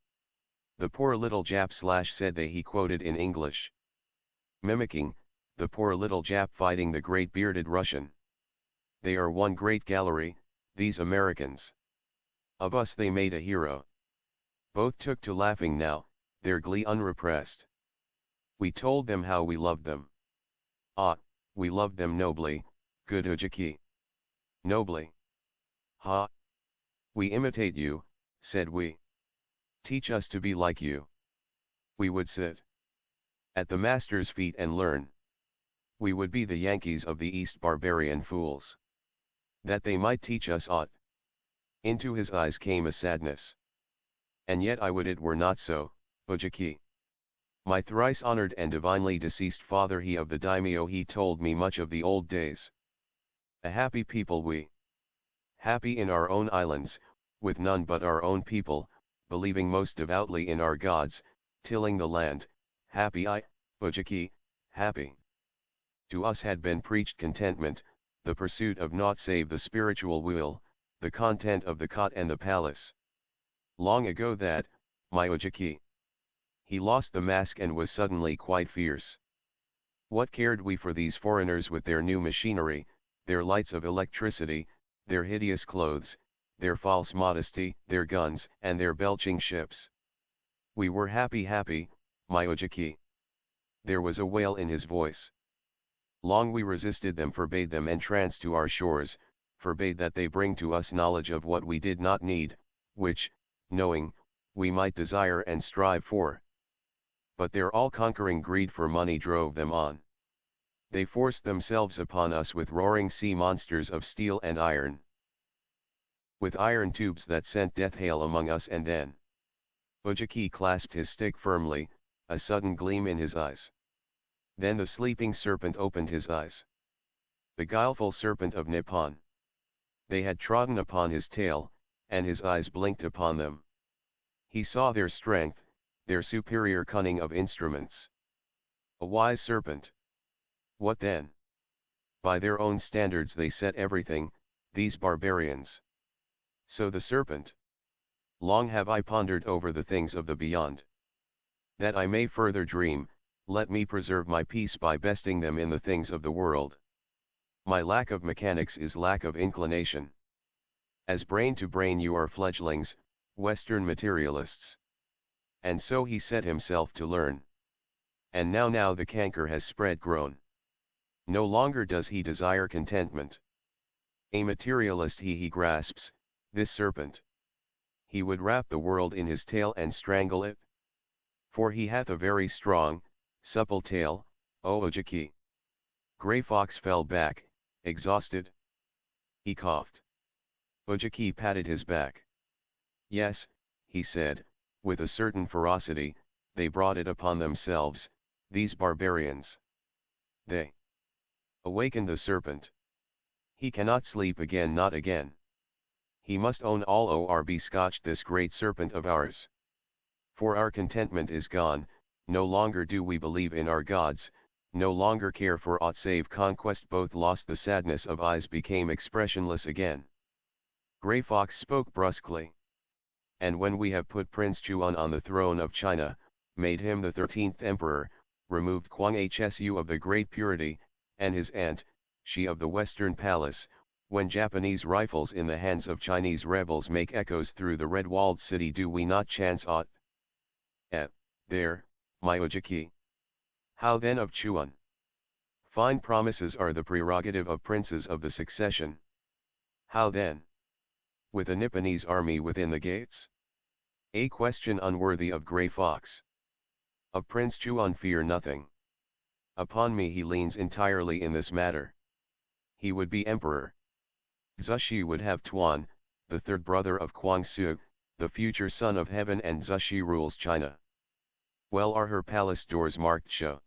The poor little Jap / said they, he quoted in English. Mimicking, the poor little Jap fighting the great bearded Russian. They are one great gallery, these Americans. Of us they made a hero. Both took to laughing now, their glee unrepressed. We told them how we loved them. Ah, we loved them nobly, good Ujiki. Nobly. Ha! We imitate you, said we. Teach us to be like you. We would sit at the master's feet and learn. We would be the Yankees of the East, barbarian fools. That they might teach us aught. Into his eyes came a sadness. And yet I would it were not so, Ujiki. My thrice honored and divinely deceased father, he of the daimyo, he told me much of the old days. A happy people we. Happy in our own islands, with none but our own people, believing most devoutly in our gods, tilling the land, happy I, Ujiki, happy. To us had been preached contentment, the pursuit of naught save the spiritual will, the content of the cot and the palace. Long ago that, my Ujiki. He lost the mask and was suddenly quite fierce. What cared we for these foreigners with their new machinery, their lights of electricity, their hideous clothes, their false modesty, their guns, and their belching ships? We were happy, my Ujiki. There was a wail in his voice. Long we resisted them, forbade them entrance to our shores, forbade that they bring to us knowledge of what we did not need, which, knowing, we might desire and strive for. But their all-conquering greed for money drove them on. They forced themselves upon us with roaring sea monsters of steel and iron. With iron tubes that sent death hail among us, and then Ujiki clasped his stick firmly, a sudden gleam in his eyes. Then the sleeping serpent opened his eyes. The guileful serpent of Nippon. They had trodden upon his tail, and his eyes blinked upon them. He saw their strength, their superior cunning of instruments. A wise serpent. What then? By their own standards they set everything, these barbarians. So the serpent. Long have I pondered over the things of the beyond. That I may further dream, let me preserve my peace by besting them in the things of the world. My lack of mechanics is lack of inclination. As brain to brain you are fledglings, Western materialists. And so he set himself to learn. And now the canker has spread grown. No longer does he desire contentment. A materialist he grasps, this serpent. He would wrap the world in his tail and strangle it. For he hath a very strong, supple tail, O Ujiki. Grey Fox fell back, exhausted. He coughed. Ujiki patted his back. Yes, he said, with a certain ferocity, they brought it upon themselves, these barbarians. They awakened the serpent. He cannot sleep again, not again. He must own all orb scotched this great serpent of ours. For our contentment is gone, no longer do we believe in our gods, no longer care for aught save conquest, both lost, the sadness of eyes became expressionless again. Grey Fox spoke brusquely. And when we have put Prince Chuan on the throne of China, made him the 13th emperor, removed Kwang Hsu of the Great Purity, and his aunt, she of the Western Palace, when Japanese rifles in the hands of Chinese rebels make echoes through the red-walled city, do we not chance aught? There, my Ojiki. How then of Chuan? Fine promises are the prerogative of princes of the succession. How then? With a Nipponese army within the gates? A question unworthy of Grey Fox. Of Prince Chuan fear nothing. Upon me he leans entirely in this matter. He would be emperor. Zushi would have Tuan, the third brother of Kwang Su, the future son of heaven, and Zushi rules China. Well are her palace doors marked show.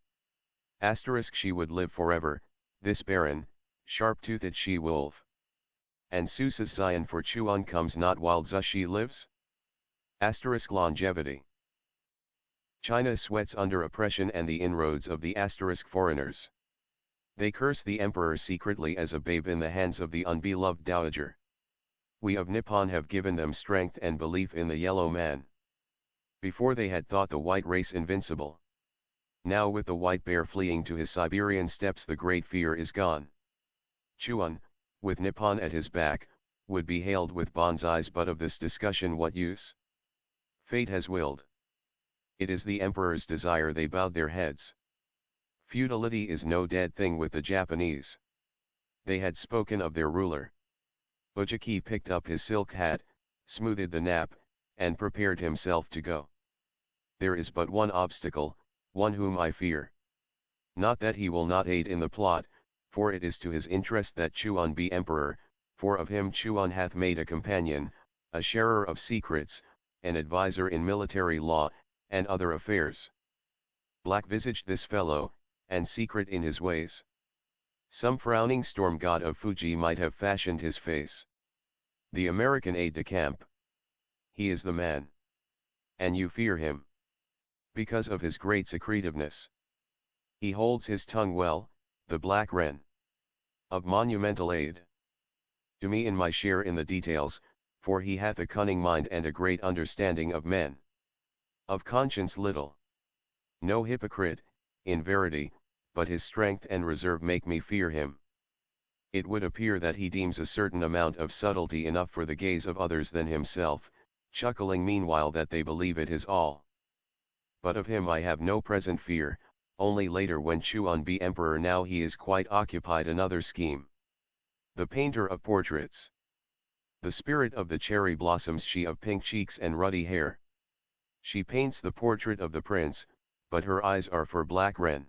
Asterisk, she would live forever, this barren, sharp-toothed she-wolf. And Seuss's Zion for Chuan comes not while Zushi lives? Asterisk, longevity. China sweats under oppression and the inroads of the asterisk foreigners. They curse the emperor secretly as a babe in the hands of the unbeloved dowager. We of Nippon have given them strength and belief in the yellow man. Before they had thought the white race invincible. Now with the white bear fleeing to his Siberian steppes, the great fear is gone. Chuan, with Nippon at his back, would be hailed with banzais, but of this discussion what use? Fate has willed. It is the emperor's desire, they bowed their heads. Feudality is no dead thing with the Japanese. They had spoken of their ruler. Ojiki picked up his silk hat, smoothed the nap, and prepared himself to go. There is but one obstacle, one whom I fear. Not that he will not aid in the plot, for it is to his interest that Chuan be emperor, for of him Chuan hath made a companion, a sharer of secrets, an adviser in military law, and other affairs. Black-visaged this fellow, and secret in his ways. Some frowning storm god of Fuji might have fashioned his face. The American aide-de-camp. He is the man. And you fear him. Because of his great secretiveness. He holds his tongue well, the black wren. Of monumental aid. To me in my share in the details, for he hath a cunning mind and a great understanding of men. Of conscience little. No hypocrite, in verity, but his strength and reserve make me fear him. It would appear that he deems a certain amount of subtlety enough for the gaze of others than himself, chuckling meanwhile that they believe it is all. But of him I have no present fear, only later when Chuan be emperor. Now he is quite occupied another scheme. The painter of portraits. The spirit of the cherry blossoms, she of pink cheeks and ruddy hair. She paints the portrait of the prince, but her eyes are for black wren.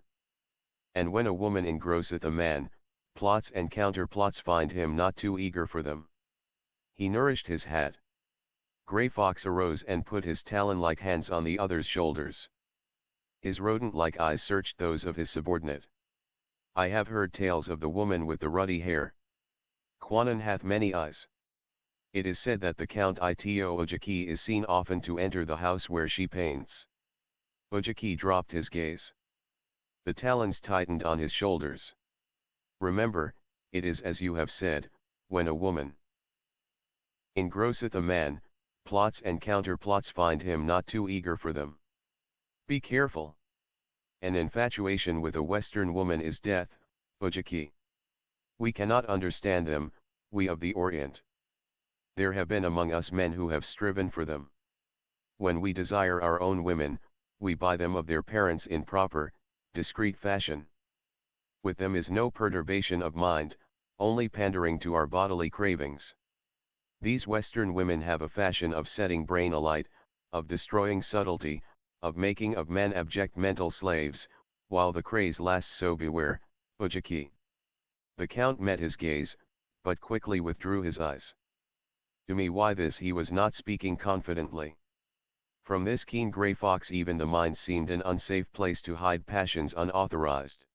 And when a woman engrosseth a man, plots and counterplots find him not too eager for them. He nourished his hat. Grey Fox arose and put his talon-like hands on the other's shoulders. His rodent-like eyes searched those of his subordinate. I have heard tales of the woman with the ruddy hair. Kwannon hath many eyes. It is said that the Count Ito Ojiki is seen often to enter the house where she paints. Ojiki dropped his gaze. The talons tightened on his shoulders. Remember, it is as you have said, when a woman engrosseth a man, plots and counterplots find him not too eager for them. Be careful. An infatuation with a Western woman is death, Ojiki. We cannot understand them, we of the Orient. There have been among us men who have striven for them. When we desire our own women, we buy them of their parents in proper, discreet fashion. With them is no perturbation of mind, only pandering to our bodily cravings. These Western women have a fashion of setting brain alight, of destroying subtlety, of making of men abject mental slaves, while the craze lasts, so beware, Ojiki. The Count met his gaze, but quickly withdrew his eyes. To me why this he was not speaking confidently. From this keen Grey Fox even the mind seemed an unsafe place to hide passions unauthorized.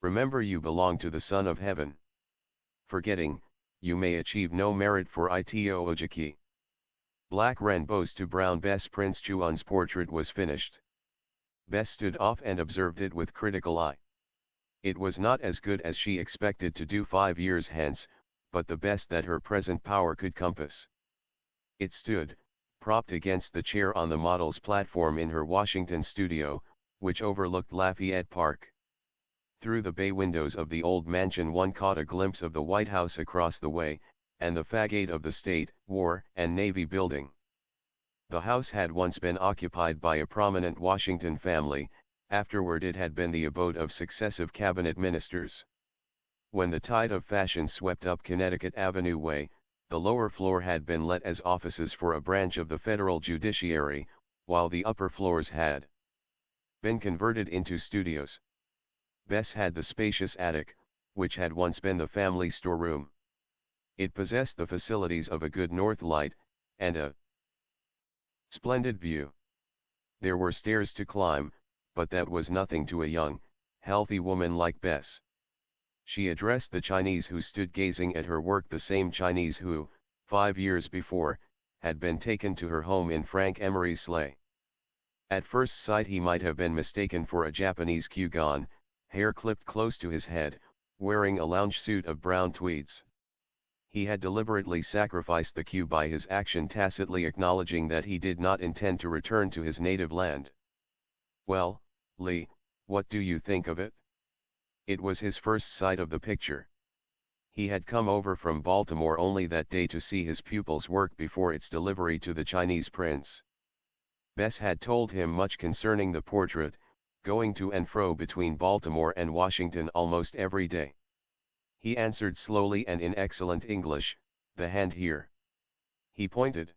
Remember you belong to the Son of Heaven. Forgetting, you may achieve no merit for ito ojiki. Black rainbows to brown Bess. Prince Chuan's portrait was finished. Bess stood off and observed it with critical eye. It was not as good as she expected to do 5 years hence, but the best that her present power could compass. It stood, propped against the chair on the model's platform in her Washington studio, which overlooked Lafayette Park. Through the bay windows of the old mansion one caught a glimpse of the White House across the way, and the fagade of the State, War, and Navy building. The house had once been occupied by a prominent Washington family, afterward it had been the abode of successive cabinet ministers. When the tide of fashion swept up Connecticut Avenue Way, the lower floor had been let as offices for a branch of the federal judiciary, while the upper floors had been converted into studios. Bess had the spacious attic, which had once been the family storeroom. It possessed the facilities of a good north light, and a splendid view. There were stairs to climb, but that was nothing to a young, healthy woman like Bess. She addressed the Chinese who stood gazing at her work, the same Chinese who, 5 years before, had been taken to her home in Frank Emery's sleigh. At first sight he might have been mistaken for a Japanese Kyugon, hair clipped close to his head, wearing a lounge suit of brown tweeds. He had deliberately sacrificed the Q by his action, tacitly acknowledging that he did not intend to return to his native land. "Well, Lee, what do you think of it?" It was his first sight of the picture. He had come over from Baltimore only that day to see his pupil's work before its delivery to the Chinese prince. Bess had told him much concerning the portrait, going to and fro between Baltimore and Washington almost every day. He answered slowly and in excellent English, "The hand here." He pointed.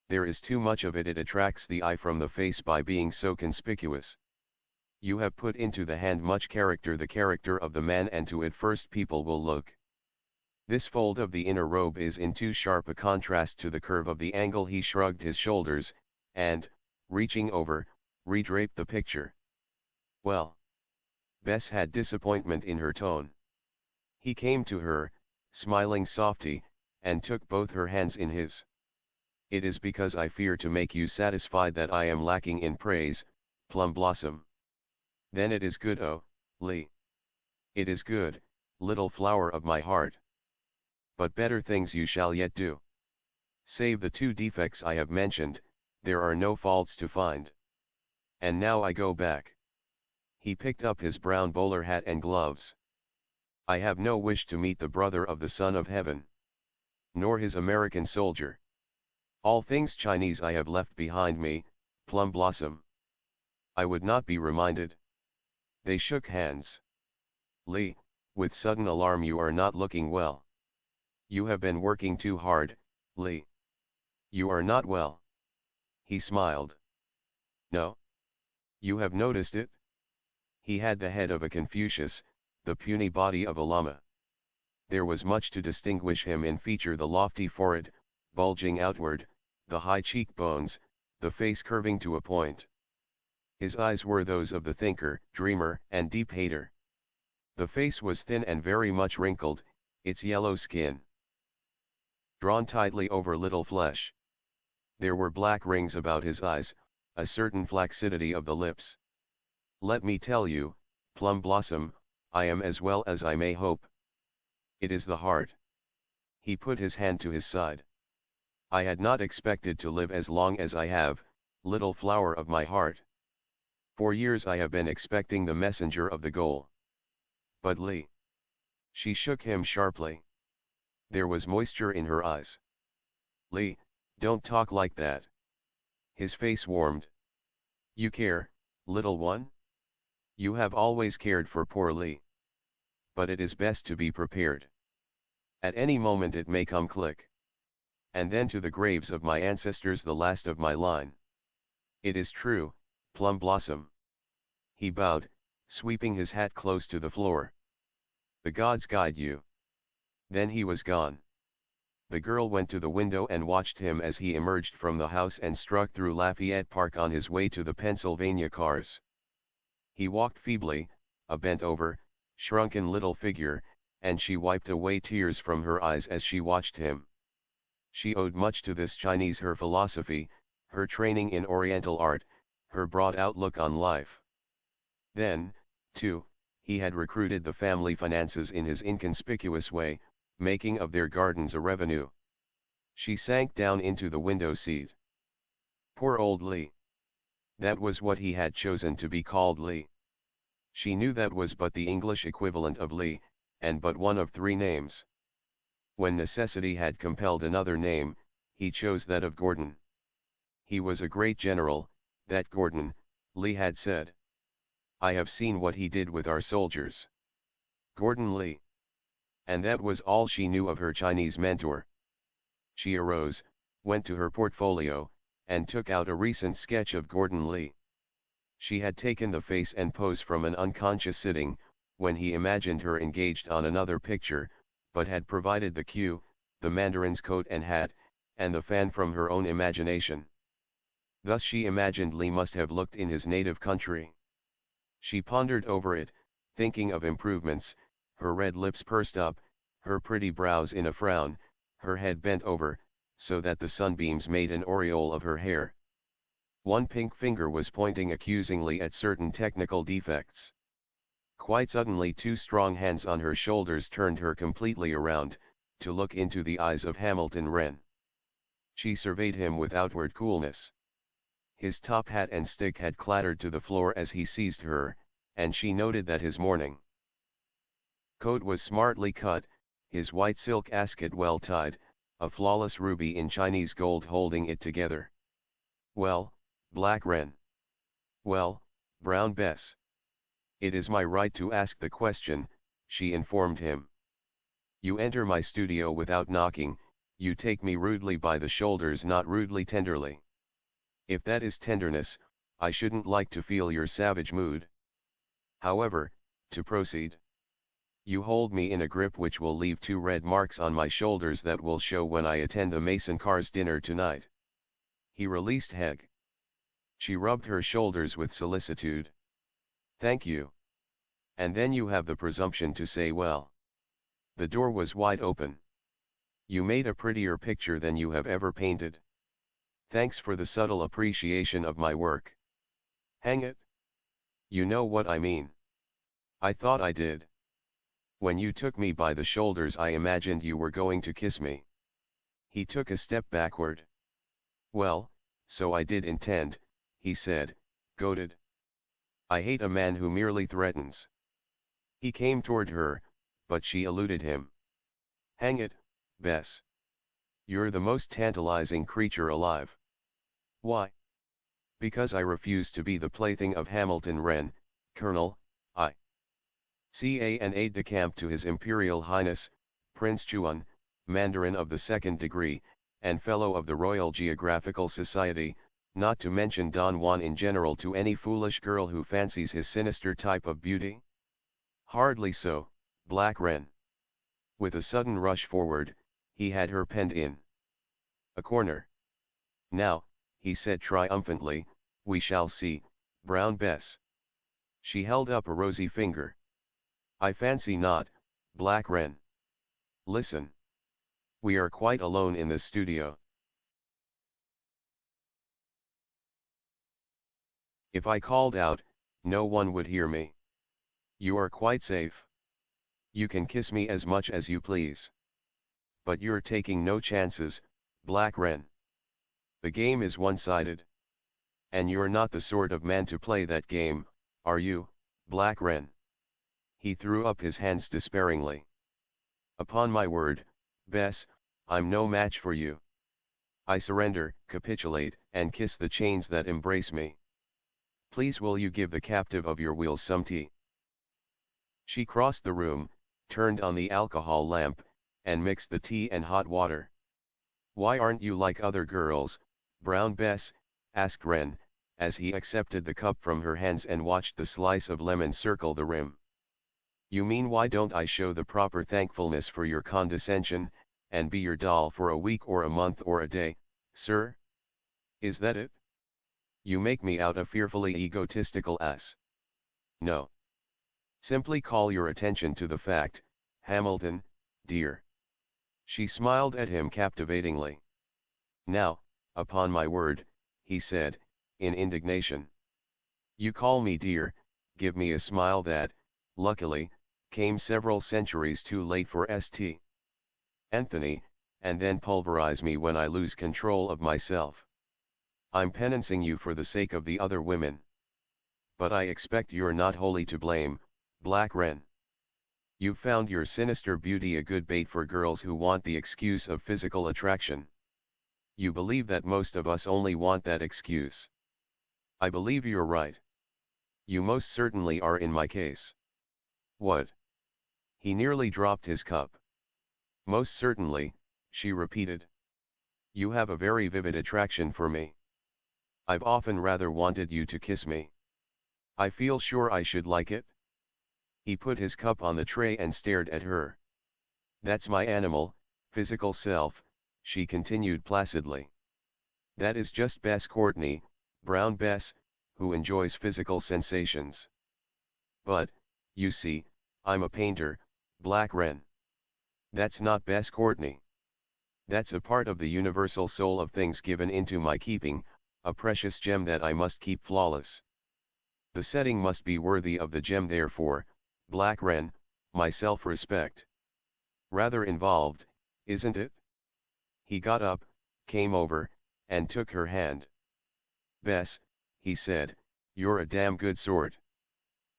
"There is too much of it. It attracts the eye from the face by being so conspicuous. You have put into the hand much character, the character of the man, and to it first people will look. This fold of the inner robe is in too sharp a contrast to the curve of the angle." He shrugged his shoulders, and, reaching over, redraped the picture. "Well?" Bess had disappointment in her tone. He came to her, smiling softly, and took both her hands in his. "It is because I fear to make you satisfied that I am lacking in praise, Plum Blossom. Then it is good, oh, Lee. It is good, little flower of my heart. But better things you shall yet do. Save the 2 defects I have mentioned, there are no faults to find. And now I go back." He picked up his brown bowler hat and gloves. "I have no wish to meet the brother of the Son of Heaven. Nor his American soldier. All things Chinese I have left behind me, Plum Blossom. I would not be reminded." They shook hands. "Lee, with sudden alarm, you are not looking well. You have been working too hard, Lee. You are not well." He smiled. "No? You have noticed it?" He had the head of a Confucius, the puny body of a Lama. There was much to distinguish him in feature: the lofty forehead, bulging outward, the high cheekbones, the face curving to a point. His eyes were those of the thinker, dreamer, and deep hater. The face was thin and very much wrinkled, its yellow skin drawn tightly over little flesh. There were black rings about his eyes, a certain flaccidity of the lips. "Let me tell you, Plum Blossom, I am as well as I may hope. It is the heart." He put his hand to his side. "I had not expected to live as long as I have, little flower of my heart. For years I have been expecting the messenger of the goal. But Lee." She shook him sharply. There was moisture in her eyes. "Lee, don't talk like that." His face warmed. "You care, little one? You have always cared for poor Lee. But it is best to be prepared. At any moment it may come click. And then to the graves of my ancestors, the last of my line. It is true, Plum Blossom." He bowed, sweeping his hat close to the floor. "The gods guide you." Then he was gone. The girl went to the window and watched him as he emerged from the house and struck through Lafayette Park on his way to the Pennsylvania cars. He walked feebly, a bent-over, shrunken little figure, and she wiped away tears from her eyes as she watched him. She owed much to this Chinese, her philosophy, her training in Oriental art, her broad outlook on life. Then, too, he had recruited the family finances in his inconspicuous way, making of their gardens a revenue. She sank down into the window seat. Poor old Li. That was what he had chosen to be called, Li. She knew that was but the English equivalent of Li, and but one of three names. When necessity had compelled another name, he chose that of Gordon. He was a great general, that Gordon, Li had said. I have seen what he did with our soldiers. Gordon Li. And that was all she knew of her Chinese mentor. She arose, went to her portfolio, and took out a recent sketch of Gordon Li. She had taken the face and pose from an unconscious sitting, when he imagined her engaged on another picture, but had provided the cue, the mandarin's coat and hat, and the fan from her own imagination. Thus she imagined Li must have looked in his native country. She pondered over it, thinking of improvements, her red lips pursed up, her pretty brows in a frown, her head bent over, so that the sunbeams made an aureole of her hair. One pink finger was pointing accusingly at certain technical defects. Quite suddenly two strong hands on her shoulders turned her completely around, to look into the eyes of Hamilton Wren. She surveyed him with outward coolness. His top hat and stick had clattered to the floor as he seized her, and she noted that his morning coat was smartly cut, his white silk ascot well tied, a flawless ruby in Chinese gold holding it together. Well, Black Wren. Well, Brown Bess. It is my right to ask the question, she informed him. You enter my studio without knocking, you take me rudely by the shoulders, not rudely, tenderly. If that is tenderness, I shouldn't like to feel your savage mood. However, to proceed. You hold me in a grip which will leave 2 red marks on my shoulders that will show when I attend the Mason Carr's dinner tonight. He released Heg. She rubbed her shoulders with solicitude. Thank you. And then you have the presumption to say, well. The door was wide open. You made a prettier picture than you have ever painted. Thanks for the subtle appreciation of my work. Hang it. You know what I mean. I thought I did. When you took me by the shoulders, I imagined you were going to kiss me. He took a step backward. Well, so I did intend, he said, goaded. I hate a man who merely threatens. He came toward her, but she eluded him. Hang it, Bess. You're the most tantalizing creature alive. Why? Because I refuse to be the plaything of Hamilton Wren, Colonel, an aide-de-camp to His Imperial Highness, Prince Chuan, Mandarin of the 2nd degree, and Fellow of the Royal Geographical Society, not to mention Don Juan in general, to any foolish girl who fancies his sinister type of beauty? Hardly so, Black Wren. With a sudden rush forward, he had her penned in a corner. Now, he said triumphantly, we shall see, Brown Bess. She held up a rosy finger. I fancy not, Black Wren. Listen. We are quite alone in this studio. If I called out, no one would hear me. You are quite safe. You can kiss me as much as you please. But you're taking no chances, Black Wren. The game is one-sided. And you're not the sort of man to play that game, are you, Black Wren? He threw up his hands despairingly. Upon my word, Bess, I'm no match for you. I surrender, capitulate, and kiss the chains that embrace me. Please, will you give the captive of your wheels some tea? She crossed the room, turned on the alcohol lamp, and mixed the tea and hot water. Why aren't you like other girls, Brown Bess? Asked Wren, as he accepted the cup from her hands and watched the slice of lemon circle the rim. You mean, why don't I show the proper thankfulness for your condescension, and be your doll for a week or a month or a day, sir? Is that it? You make me out a fearfully egotistical ass. No. Simply call your attention to the fact, Hamilton, dear. She smiled at him captivatingly. Now, upon my word, he said, in indignation. You call me dear, give me a smile that, luckily, came several centuries too late for St. Anthony, and then pulverize me when I lose control of myself. I'm penancing you for the sake of the other women. But I expect you're not wholly to blame, Black Wren. You've found your sinister beauty a good bait for girls who want the excuse of physical attraction. You believe that most of us only want that excuse. I believe you're right. You most certainly are in my case. What? He nearly dropped his cup. Most certainly, she repeated. You have a very vivid attraction for me. I've often rather wanted you to kiss me. I feel sure I should like it. He put his cup on the tray and stared at her. That's my animal, physical self, she continued placidly. That is just Bess Courtney, Brown Bess, who enjoys physical sensations. But, you see, I'm a painter, Black Wren. That's not Bess Courtney. That's a part of the universal soul of things given into my keeping, a precious gem that I must keep flawless. The setting must be worthy of the gem, therefore, Black Wren, my self-respect. Rather involved, isn't it? He got up, came over, and took her hand. Bess, he said, you're a damn good sort.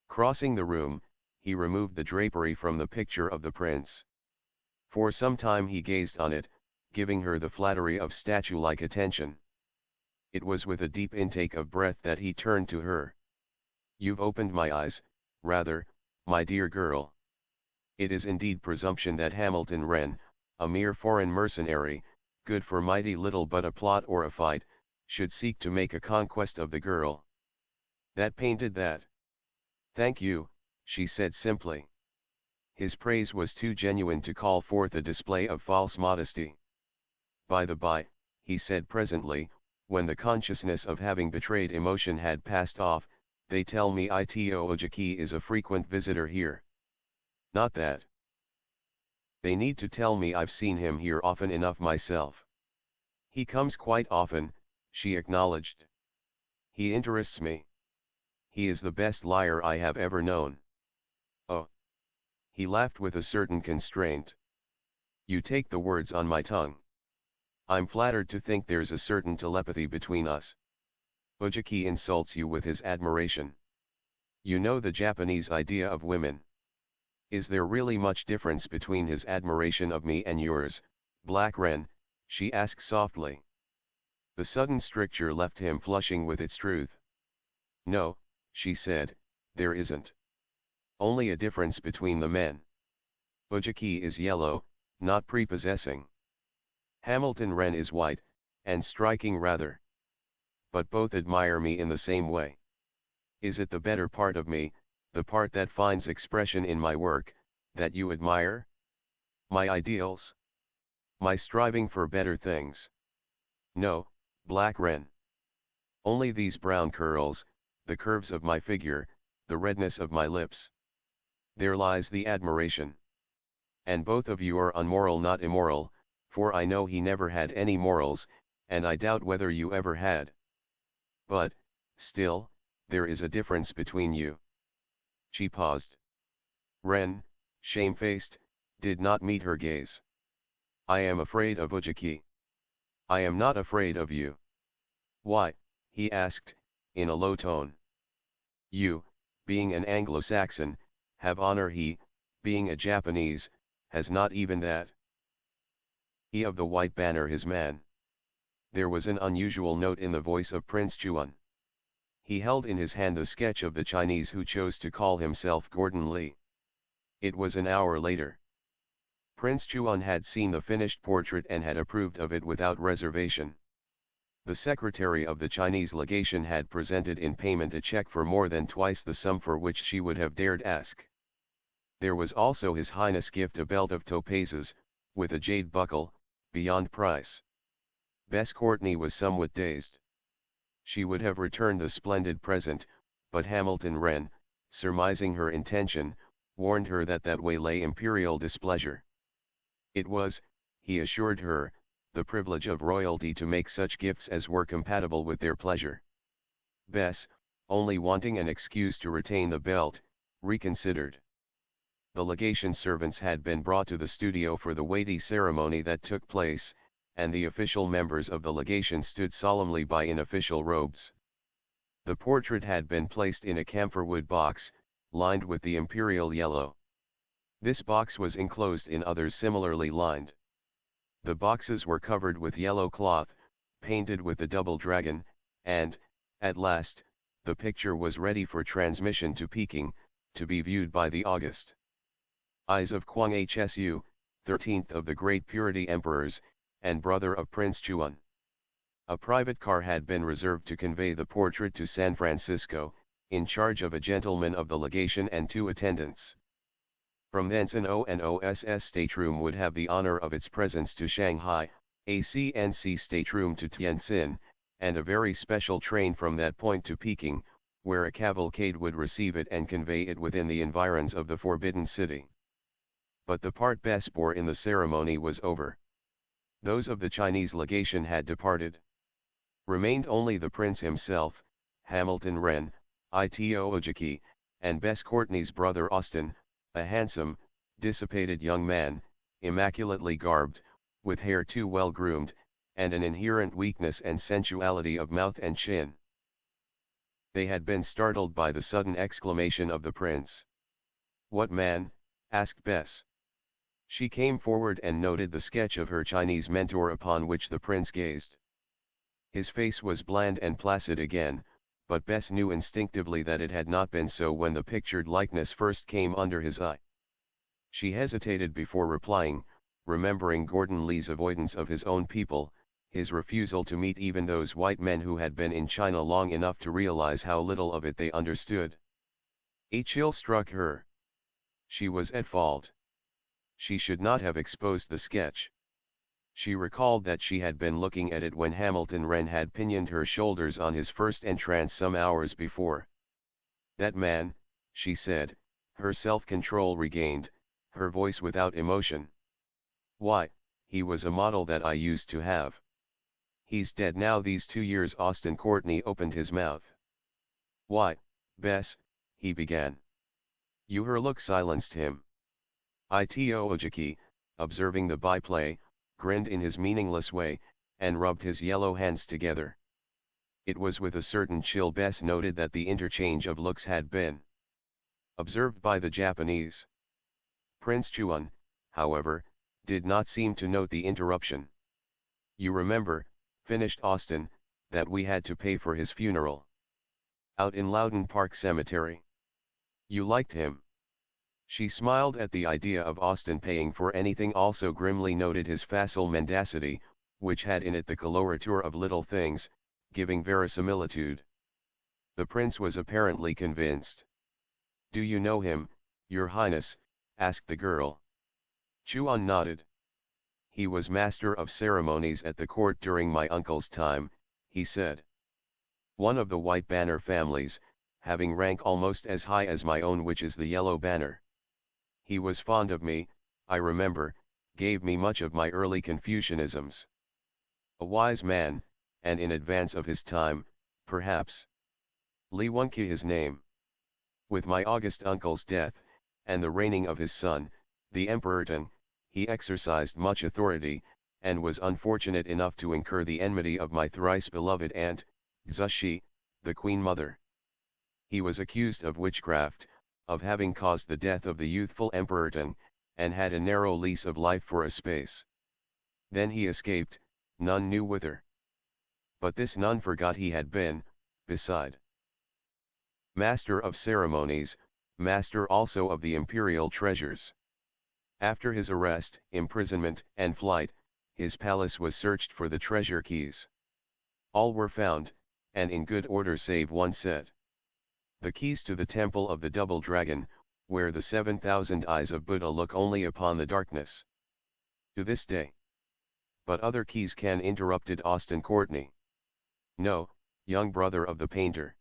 Crossing the room, he removed the drapery from the picture of the prince. For some time he gazed on it, giving her the flattery of statue-like attention. It was with a deep intake of breath that he turned to her. You've opened my eyes, rather, my dear girl. It is indeed presumption that Hamilton Wren, a mere foreign mercenary, good for mighty little but a plot or a fight, should seek to make a conquest of the girl. That painted that. Thank you, she said simply. His praise was too genuine to call forth a display of false modesty. By the by, he said presently, when the consciousness of having betrayed emotion had passed off, they tell me Ito Ojiki is a frequent visitor here. Not that. They need to tell me I've seen him here often enough myself. He comes quite often, she acknowledged. He interests me. He is the best liar I have ever known. Oh. He laughed with a certain constraint. You take the words on my tongue. I'm flattered to think there's a certain telepathy between us. Ojiki insults you with his admiration. You know the Japanese idea of women. Is there really much difference between his admiration of me and yours, Black Wren? She asked softly. The sudden stricture left him flushing with its truth. No, she said, there isn't. Only a difference between the men. Ojiki is yellow, not prepossessing. Hamilton Wren is white, and striking rather. But both admire me in the same way. Is it the better part of me, the part that finds expression in my work, that you admire? My ideals? My striving for better things? No, Black Wren. Only these brown curls, the curves of my figure, the redness of my lips. There lies the admiration. And both of you are unmoral, not immoral, for I know he never had any morals, and I doubt whether you ever had. But, still, there is a difference between you. She paused. Wren, shamefaced, did not meet her gaze. I am afraid of Ojiki. I am not afraid of you. Why? He asked, in a low tone. You, being an Anglo-Saxon, have honor. He, being a Japanese, has not even that. He of the white banner his man. There was an unusual note in the voice of Prince Chuan. He held in his hand the sketch of the Chinese who chose to call himself Gordon Lee. It was an hour later. Prince Chuan had seen the finished portrait and had approved of it without reservation. The secretary of the Chinese legation had presented in payment a check for more than twice the sum for which she would have dared ask. There was also His Highness' gift, a belt of topazes, with a jade buckle, beyond price. Bess Courtney was somewhat dazed. She would have returned the splendid present, but Hamilton Wren, surmising her intention, warned her that that way lay imperial displeasure. It was, he assured her, the privilege of royalty to make such gifts as were compatible with their pleasure. Bess, only wanting an excuse to retain the belt, reconsidered. The legation servants had been brought to the studio for the weighty ceremony that took place, and the official members of the legation stood solemnly by in official robes. The portrait had been placed in a camphorwood box, lined with the imperial yellow. This box was enclosed in others similarly lined. The boxes were covered with yellow cloth, painted with the double dragon, and, at last, the picture was ready for transmission to Peking, to be viewed by the august eyes of Kwang Hsu, 13th of the Great Purity Emperors, and brother of Prince Chuan. A private car had been reserved to convey the portrait to San Francisco, in charge of a gentleman of the legation and 2 attendants. From thence an ONOSS stateroom would have the honor of its presence to Shanghai, a CNC stateroom to Tientsin, and a very special train from that point to Peking, where a cavalcade would receive it and convey it within the environs of the Forbidden City. But the part Bess bore in the ceremony was over. Those of the Chinese legation had departed. Remained only the prince himself, Hamilton Wren, Ito Ojiki, and Bess Courtney's brother Austin, a handsome, dissipated young man, immaculately garbed, with hair too well groomed, and an inherent weakness and sensuality of mouth and chin. They had been startled by the sudden exclamation of the prince. "What man?" asked Bess. She came forward and noted the sketch of her Chinese mentor upon which the prince gazed. His face was bland and placid again, but Bess knew instinctively that it had not been so when the pictured likeness first came under his eye. She hesitated before replying, remembering Gordon Lee's avoidance of his own people, his refusal to meet even those white men who had been in China long enough to realize how little of it they understood. A chill struck her. She was at fault. She should not have exposed the sketch. She recalled that she had been looking at it when Hamilton Wren had pinioned her shoulders on his first entrance some hours before. "That man," she said, her self-control regained, her voice without emotion. "Why, he was a model that I used to have. He's dead now these 2 years." Austin Courtney opened his mouth. "Why, Bess," he began. Her look silenced him. Ito Ojiki, observing the byplay, grinned in his meaningless way, and rubbed his yellow hands together. It was with a certain chill Bess noted that the interchange of looks had been observed by the Japanese. Prince Chuan, however, did not seem to note the interruption. "You remember," finished Austin, "that we had to pay for his funeral. Out in Loudon Park Cemetery. You liked him." She smiled at the idea of Austin paying for anything, also grimly noted his facile mendacity, which had in it the colorature of little things, giving verisimilitude. The prince was apparently convinced. "Do you know him, your highness?" asked the girl. Chuan nodded. "He was master of ceremonies at the court during my uncle's time," he said. "One of the white banner families, having rank almost as high as my own, which is the yellow banner. He was fond of me, I remember, gave me much of my early Confucianisms. A wise man, and in advance of his time, perhaps. Li Wenqi his name. With my august uncle's death, and the reigning of his son, the Emperor Tang, he exercised much authority, and was unfortunate enough to incur the enmity of my thrice beloved aunt, Xushi, the Queen Mother. He was accused of witchcraft, of having caused the death of the youthful Emperor Tang, and had a narrow lease of life for a space. Then he escaped, none knew whither. But this none forgot he had been, beside master of ceremonies, master also of the imperial treasures. After his arrest, imprisonment, and flight, his palace was searched for the treasure keys. All were found, and in good order save one set. The keys to the temple of the double dragon, where the 7,000 eyes of Buddha look only upon the darkness. To this day. But other keys can, interrupted Austin Courtney. No, young brother of the painter.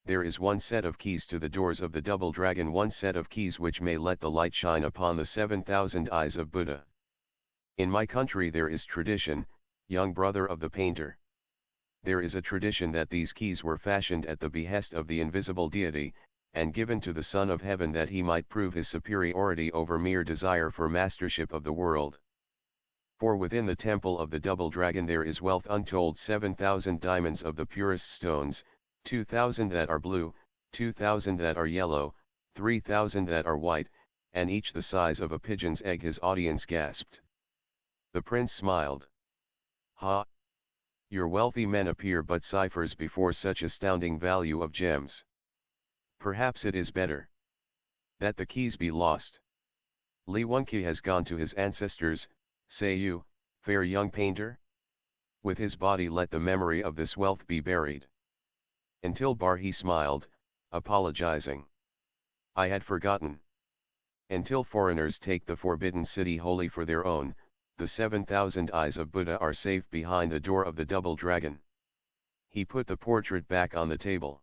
There is one set of keys to the doors of the double dragon, one set of keys which may let the light shine upon the 7,000 eyes of Buddha. In my country there is tradition, young brother of the painter. There is a tradition that these keys were fashioned at the behest of the invisible deity, and given to the Son of Heaven that he might prove his superiority over mere desire for mastership of the world. For within the temple of the double dragon there is wealth untold, 7,000 diamonds of the purest stones, 2,000 that are blue, 2,000 that are yellow, 3,000 that are white, and each the size of a pigeon's egg. His audience gasped. The prince smiled. Ha! Your wealthy men appear but ciphers before such astounding value of gems. Perhaps it is better that the keys be lost. Li Wenqi has gone to his ancestors, say you, fair young painter? With his body let the memory of this wealth be buried. Until Barhi smiled, apologizing. I had forgotten. Until foreigners take the forbidden city wholly for their own, the 7,000 eyes of Buddha are safe behind the door of the double dragon. He put the portrait back on the table.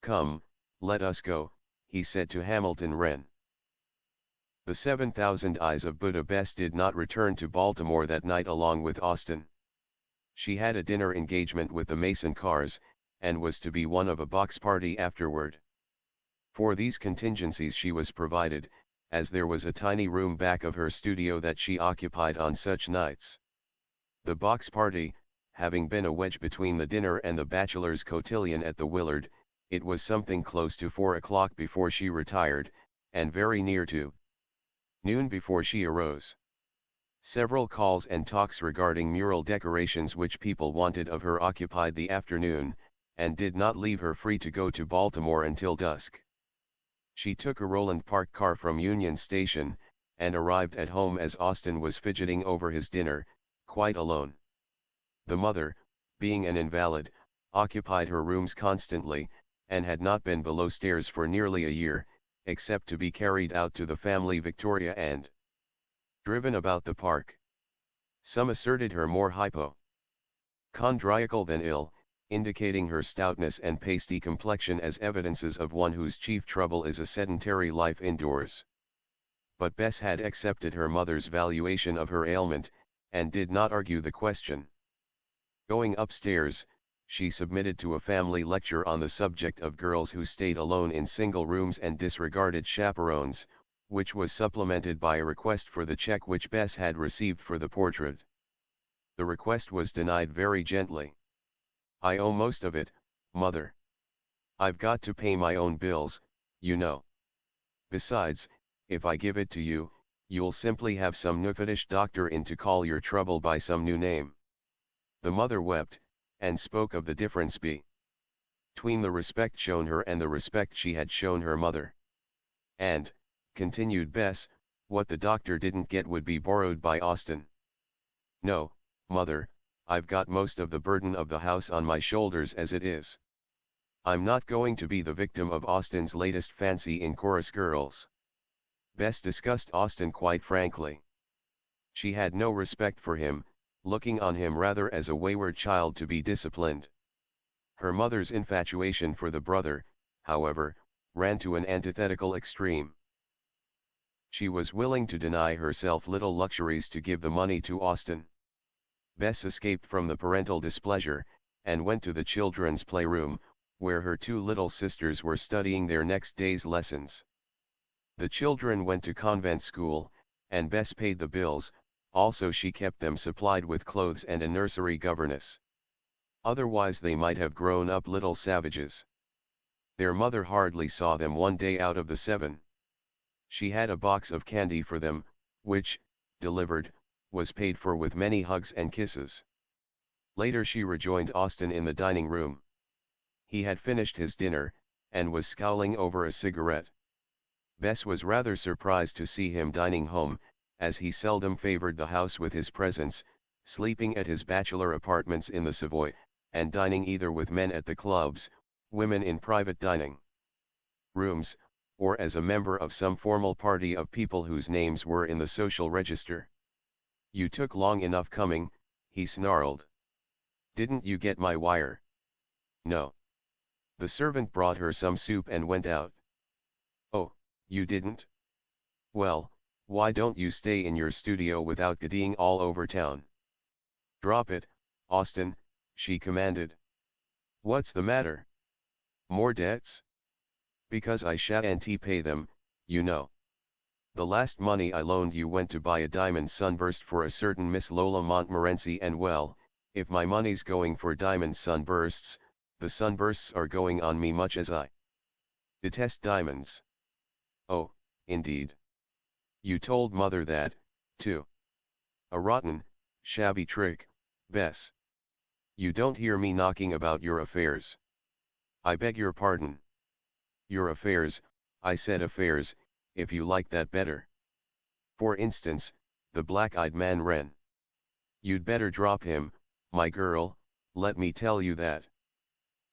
Come, let us go, he said to Hamilton Wren. The 7,000 eyes of Buddha Bess did not return to Baltimore that night along with Austin. She had a dinner engagement with the Mason Cars, and was to be one of a box party afterward. For these contingencies she was provided, as there was a tiny room back of her studio that she occupied on such nights. The box party, having been a wedge between the dinner and the bachelor's cotillion at the Willard, it was something close to 4 o'clock before she retired, and very near to noon before she arose. Several calls and talks regarding mural decorations which people wanted of her occupied the afternoon, and did not leave her free to go to Baltimore until dusk. She took a Roland Park car from Union Station, and arrived at home as Austin was fidgeting over his dinner, quite alone. The mother, being an invalid, occupied her rooms constantly, and had not been below stairs for nearly a year, except to be carried out to the family Victoria and driven about the park. Some asserted her more hypochondriacal than ill, indicating her stoutness and pasty complexion as evidences of one whose chief trouble is a sedentary life indoors. But Bess had accepted her mother's valuation of her ailment, and did not argue the question. Going upstairs, she submitted to a family lecture on the subject of girls who stayed alone in single rooms and disregarded chaperones, which was supplemented by a request for the check which Bess had received for the portrait. The request was denied very gently. I owe most of it, mother. I've got to pay my own bills, you know. Besides, if I give it to you, you'll simply have some noofetish doctor in to call your trouble by some new name. The mother wept, and spoke of the difference between the respect shown her and the respect she had shown her mother. And, continued Bess, what the doctor didn't get would be borrowed by Austin. No, mother, I've got most of the burden of the house on my shoulders as it is. I'm not going to be the victim of Austin's latest fancy in chorus girls. Bess discussed Austin quite frankly. She had no respect for him, looking on him rather as a wayward child to be disciplined. Her mother's infatuation for the brother, however, ran to an antithetical extreme. She was willing to deny herself little luxuries to give the money to Austin. Bess escaped from the parental displeasure, and went to the children's playroom, where her two little sisters were studying their next day's lessons. The children went to convent school, and Bess paid the bills, also she kept them supplied with clothes and a nursery governess. Otherwise they might have grown up little savages. Their mother hardly saw them one day out of the 7. She had a box of candy for them, which, delivered, was paid for with many hugs and kisses. Later she rejoined Austin in the dining room. He had finished his dinner, and was scowling over a cigarette. Bess was rather surprised to see him dining home, as he seldom favored the house with his presence, sleeping at his bachelor apartments in the Savoy, and dining either with men at the clubs, women in private dining rooms, or as a member of some formal party of people whose names were in the social register. You took long enough coming, he snarled. Didn't you get my wire? No. The servant brought her some soup and went out. Oh, you didn't? Well, why don't you stay in your studio without giddying all over town? Drop it, Austin, she commanded. What's the matter? More debts? Because I shan't pay them, you know. The last money I loaned you went to buy a diamond sunburst for a certain Miss Lola Montmorency, and well, if my money's going for diamond sunbursts, the sunbursts are going on me, much as I detest diamonds. Oh, indeed. You told mother that, too. A rotten, shabby trick, Bess. You don't hear me knocking about your affairs. I beg your pardon. Your affairs, I said affairs, if you like that better. For instance, the black-eyed man Wren. You'd better drop him, my girl, let me tell you that.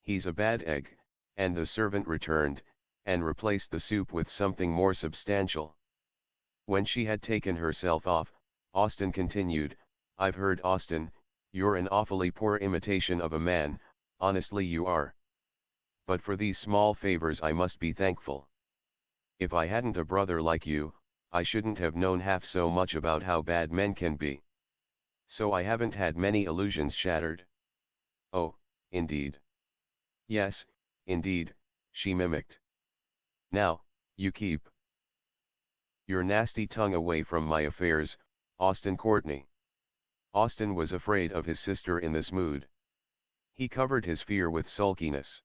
He's a bad egg, and the servant returned, and replaced the soup with something more substantial. When she had taken herself off, Austin continued, I've heard, Austin, you're an awfully poor imitation of a man, honestly you are. But for these small favors I must be thankful. If I hadn't a brother like you, I shouldn't have known half so much about how bad men can be. So I haven't had many illusions shattered. Oh, indeed. Yes, indeed, she mimicked. Now, you keep your nasty tongue away from my affairs, Austin Courtney. Austin was afraid of his sister in this mood. He covered his fear with sulkiness.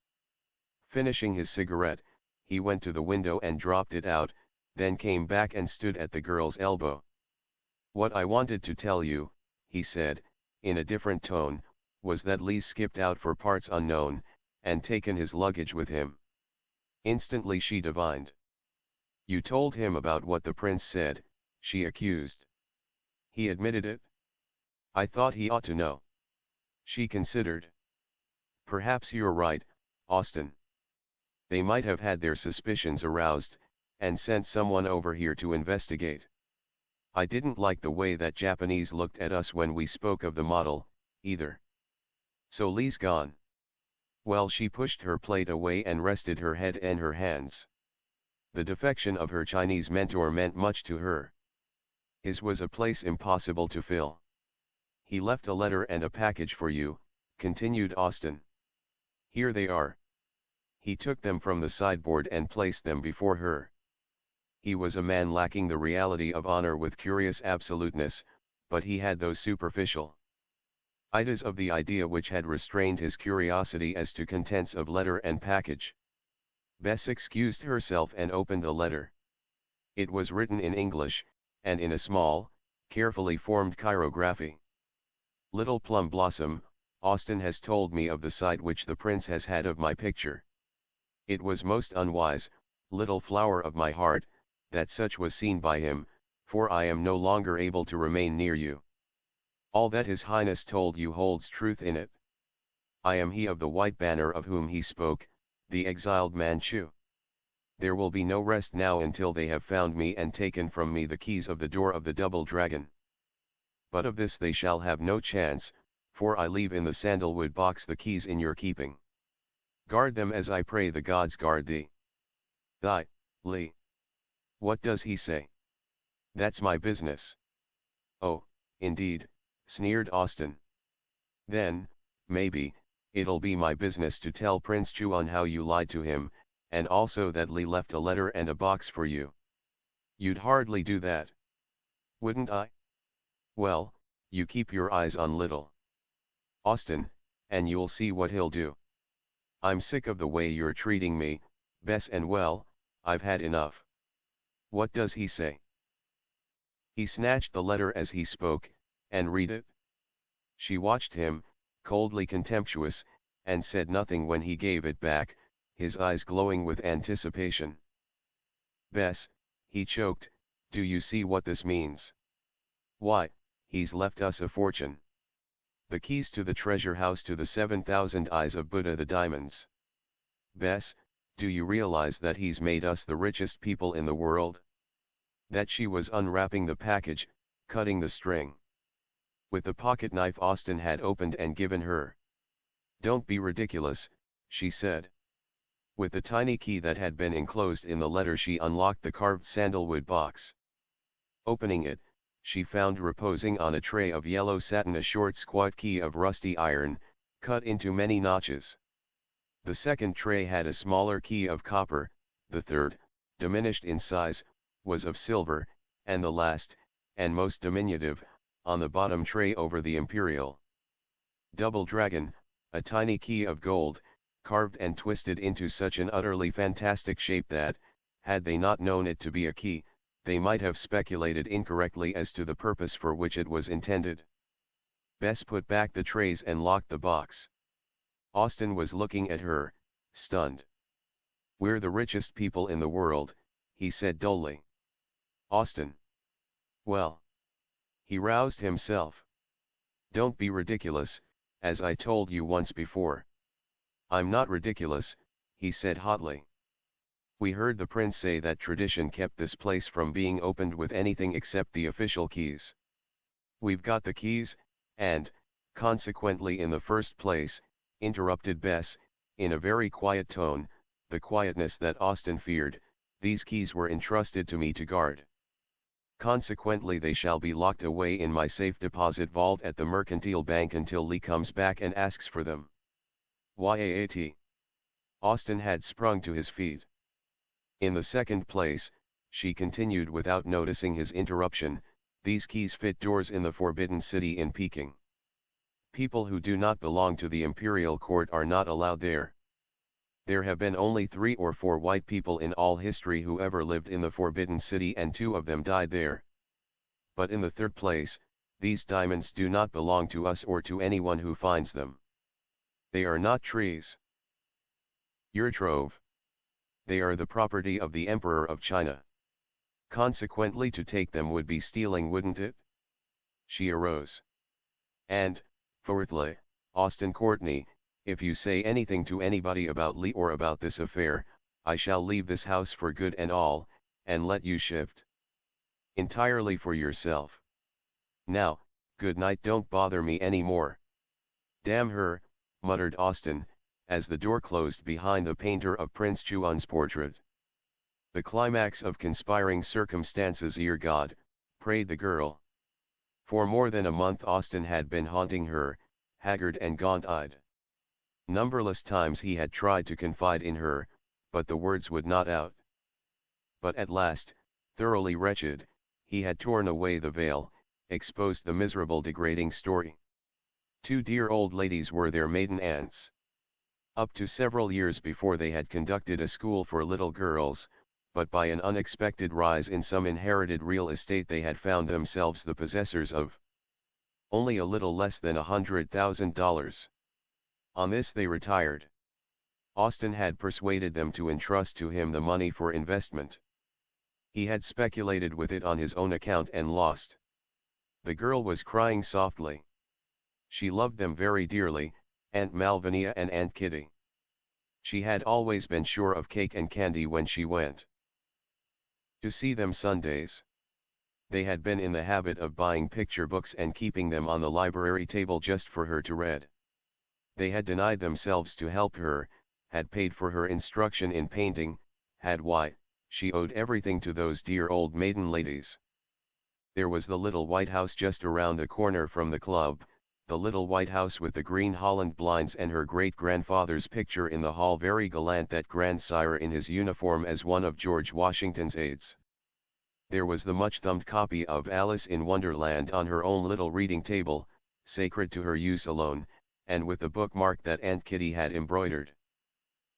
Finishing his cigarette, he went to the window and dropped it out, then came back and stood at the girl's elbow. What I wanted to tell you, he said, in a different tone, was that Lee skipped out for parts unknown, and taken his luggage with him. Instantly she divined. You told him about what the prince said, she accused. He admitted it? I thought he ought to know. She considered. Perhaps you're right, Austin. They might have had their suspicions aroused, and sent someone over here to investigate. I didn't like the way that Japanese looked at us when we spoke of the model, either. So Lee's gone. Well, she pushed her plate away and rested her head in her hands. The defection of her Chinese mentor meant much to her. His was a place impossible to fill. He left a letter and a package for you, continued Austin. Here they are. He took them from the sideboard and placed them before her. He was a man lacking the reality of honor with curious absoluteness, but he had those superficial ideas of the idea which had restrained his curiosity as to contents of letter and package. Bess excused herself and opened the letter. It was written in English, and in a small, carefully formed chirography. Little Plum Blossom, Austin has told me of the sight which the prince has had of my picture. It was most unwise, little flower of my heart, that such was seen by him, for I am no longer able to remain near you. All that His Highness told you holds truth in it. I am he of the white banner of whom he spoke, the exiled Manchu. There will be no rest now until they have found me and taken from me the keys of the door of the Double Dragon. But of this they shall have no chance, for I leave in the sandalwood box the keys in your keeping. Guard them as I pray the gods guard thee. Thy, Lee. What does he say? That's my business. Oh, indeed, sneered Austin. Then, maybe, it'll be my business to tell Prince Chuan how you lied to him, and also that Lee left a letter and a box for you. You'd hardly do that. Wouldn't I? Well, you keep your eyes on little Austin, and you'll see what he'll do. I'm sick of the way you're treating me, Bess, and well, I've had enough. What does he say? He snatched the letter as he spoke, and read it. She watched him, coldly contemptuous, and said nothing when he gave it back, his eyes glowing with anticipation. Bess, he choked, do you see what this means? Why, he's left us a fortune. The keys to the treasure house to the 7,000 eyes of Buddha the diamonds. Bess, do you realize that he's made us the richest people in the world? That she was unwrapping the package, cutting the string with the pocket knife Austin had opened and given her. Don't be ridiculous, she said. With the tiny key that had been enclosed in the letter, she unlocked the carved sandalwood box. Opening it, she found reposing on a tray of yellow satin a short squat key of rusty iron, cut into many notches. The second tray had a smaller key of copper, the third, diminished in size, was of silver, and the last, and most diminutive, on the bottom tray over the imperial double dragon, a tiny key of gold, carved and twisted into such an utterly fantastic shape that, had they not known it to be a key, they might have speculated incorrectly as to the purpose for which it was intended. Bess put back the trays and locked the box. Austin was looking at her, stunned. "We're the richest people in the world," he said dully. "Austin." "Well." He roused himself. "Don't be ridiculous, as I told you once before." "I'm not ridiculous," he said hotly. "We heard the prince say that tradition kept this place from being opened with anything except the official keys. We've got the keys, and, consequently in the first place," interrupted Bess, in a very quiet tone, the quietness that Austin feared, "these keys were entrusted to me to guard. Consequently they shall be locked away in my safe deposit vault at the Mercantile Bank until Lee comes back and asks for them." Yaat. Austin had sprung to his feet. "In the second place," she continued without noticing his interruption, "these keys fit doors in the Forbidden City in Peking. People who do not belong to the imperial court are not allowed there. There have been only 3 or 4 white people in all history who ever lived in the Forbidden City, and 2 of them died there. But in the third place, these diamonds do not belong to us or to anyone who finds them. They are not trees. Your trove. They are the property of the Emperor of China. Consequently to take them would be stealing, wouldn't it?" She arose. "And, fourthly, Austin Courtney, if you say anything to anybody about Lee or about this affair, I shall leave this house for good and all, and let you shift entirely for yourself. Now, good night, don't bother me any more." "Damn her," muttered Austin, as the door closed behind the painter of Prince Chuan's portrait. "The climax of conspiring circumstances, ear God," prayed the girl. For more than a month Austin had been haunting her, haggard and gaunt-eyed. Numberless times he had tried to confide in her, but the words would not out. But at last, thoroughly wretched, he had torn away the veil, exposed the miserable, degrading story. 2 dear old ladies were their maiden aunts. Up to several years before they had conducted a school for little girls, but by an unexpected rise in some inherited real estate they had found themselves the possessors of only a little less than $100,000. On this they retired. Austin had persuaded them to entrust to him the money for investment. He had speculated with it on his own account and lost. The girl was crying softly. She loved them very dearly, Aunt Malvania and Aunt Kitty. She had always been sure of cake and candy when she went to see them Sundays. They had been in the habit of buying picture books and keeping them on the library table just for her to read. They had denied themselves to help her, had paid for her instruction in painting, she owed everything to those dear old maiden ladies. There was the little white house just around the corner from the club, the little white house with the green Holland blinds and her great-grandfather's picture in the hall, very gallant, that grandsire in his uniform as one of George Washington's aides. There was the much-thumbed copy of Alice in Wonderland on her own little reading table, sacred to her use alone, and with the bookmark that Aunt Kitty had embroidered.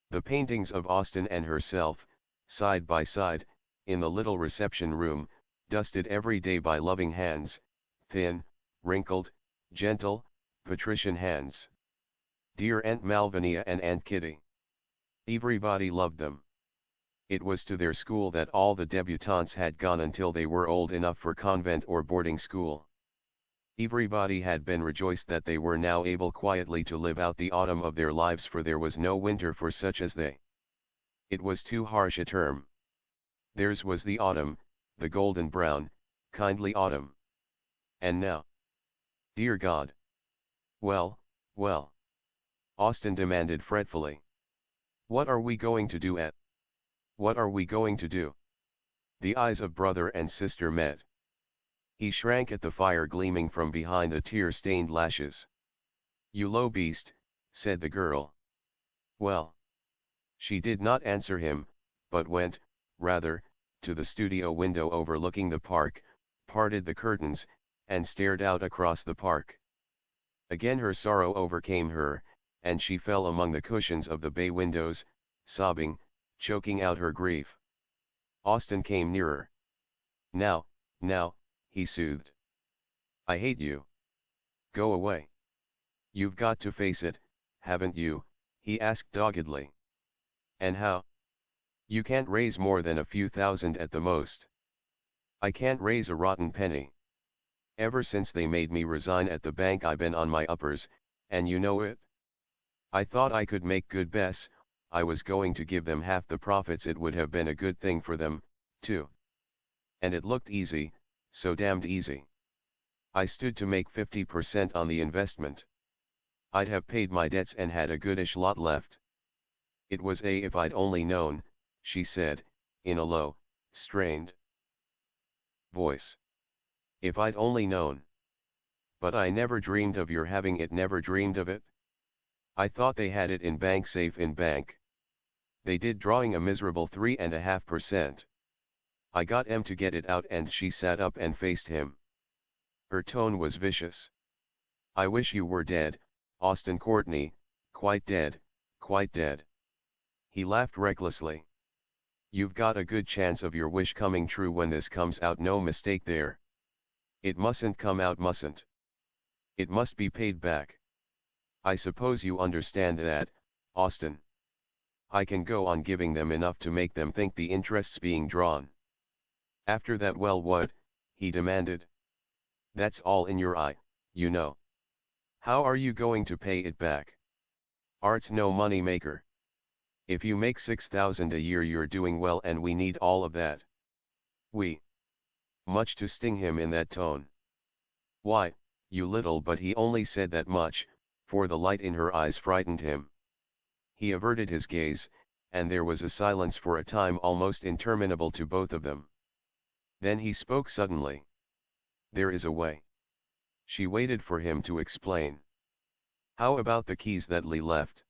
The paintings of Austin and herself, side by side, in the little reception room, dusted every day by loving hands, thin, wrinkled, gentle, patrician hands. Dear Aunt Malvania and Aunt Kitty. Everybody loved them. It was to their school that all the debutantes had gone until they were old enough for convent or boarding school. Everybody had been rejoiced that they were now able quietly to live out the autumn of their lives, for there was no winter for such as they. It was too harsh a term. Theirs was the autumn, the golden brown, kindly autumn. And now, dear God. Well, well. Austin demanded fretfully. What are we going to do at? What are we going to do? The eyes of brother and sister met. He shrank at the fire gleaming from behind the tear-stained lashes. You low beast, said the girl. Well. She did not answer him, but went, rather, to the studio window overlooking the park, parted the curtains, and stared out across the park. Again her sorrow overcame her, and she fell among the cushions of the bay windows, sobbing, choking out her grief. Austin came nearer. Now, he soothed. I hate you. Go away. You've got to face it, haven't you? He asked doggedly. And how? You can't raise more than a few thousand at the most. I can't raise a rotten penny. Ever since they made me resign at the bank I've been on my uppers, and you know it. I thought I could make good bets, I was going to give them half the profits. It would have been a good thing for them, too. And it looked easy, so damned easy. I stood to make 50% on the investment. I'd have paid my debts and had a goodish lot left. It was if I'd only known, she said, in a low, strained voice. If I'd only known. But I never dreamed of your having it, never dreamed of it. I thought they had it in bank, safe in bank. They did, drawing a miserable 3.5%. I got em to get it out, and she sat up and faced him. Her tone was vicious. I wish you were dead, Austin Courtney, quite dead, quite dead. He laughed recklessly. You've got a good chance of your wish coming true when this comes out, no mistake there. It mustn't come out, mustn't. It must be paid back. I suppose you understand that, Austin. I can go on giving them enough to make them think the interest's being drawn. After that, well, what? He demanded. That's all in your eye, you know. How are you going to pay it back? Art's no money maker. If you make 6,000 a year, you're doing well, and we need all of that. We. Much to sting him in that tone. Why, you little, but he only said that much, for the light in her eyes frightened him. He averted his gaze, and there was a silence for a time almost interminable to both of them. Then he spoke suddenly. There is a way. She waited for him to explain. How about the keys that Lee left?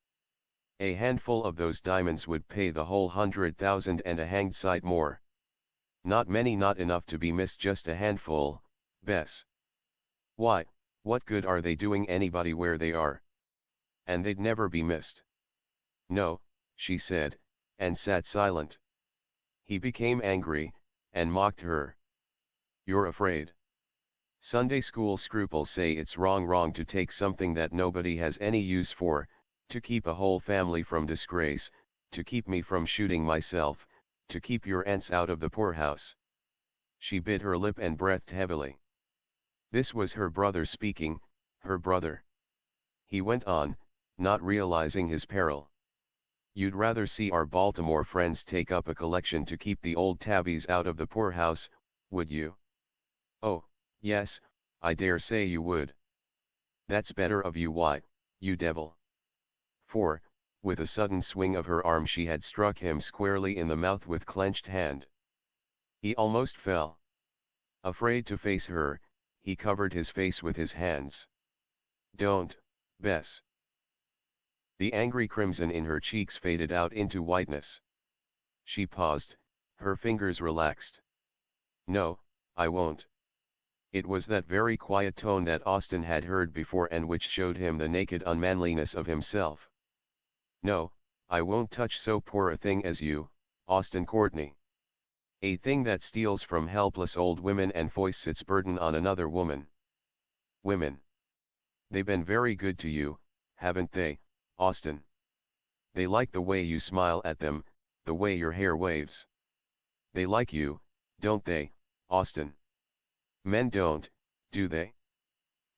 A handful of those diamonds would pay the whole 100,000 and a hanged sight more. Not many, not enough to be missed, just a handful, Bess. Why, what good are they doing anybody where they are? And they'd never be missed. No, she said, and sat silent. He became angry, and mocked her. You're afraid. Sunday school scruples say it's wrong to take something that nobody has any use for, to keep a whole family from disgrace, to keep me from shooting myself, to keep your aunts out of the poorhouse. She bit her lip and breathed heavily. This was her brother speaking, her brother. He went on, not realizing his peril. You'd rather see our Baltimore friends take up a collection to keep the old tabbies out of the poorhouse, would you? Oh, yes, I dare say you would. That's better of you, why, you devil. For, with a sudden swing of her arm, she had struck him squarely in the mouth with clenched hand. He almost fell. Afraid to face her, he covered his face with his hands. Don't, Bess. The angry crimson in her cheeks faded out into whiteness. She paused, her fingers relaxed. No, I won't. It was that very quiet tone that Austin had heard before, and which showed him the naked unmanliness of himself. No, I won't touch so poor a thing as you, Austin Courtney. A thing that steals from helpless old women and foists its burden on another woman. Women. They've been very good to you, haven't they, Austin? They like the way you smile at them, the way your hair waves. They like you, don't they, Austin? Men don't, do they?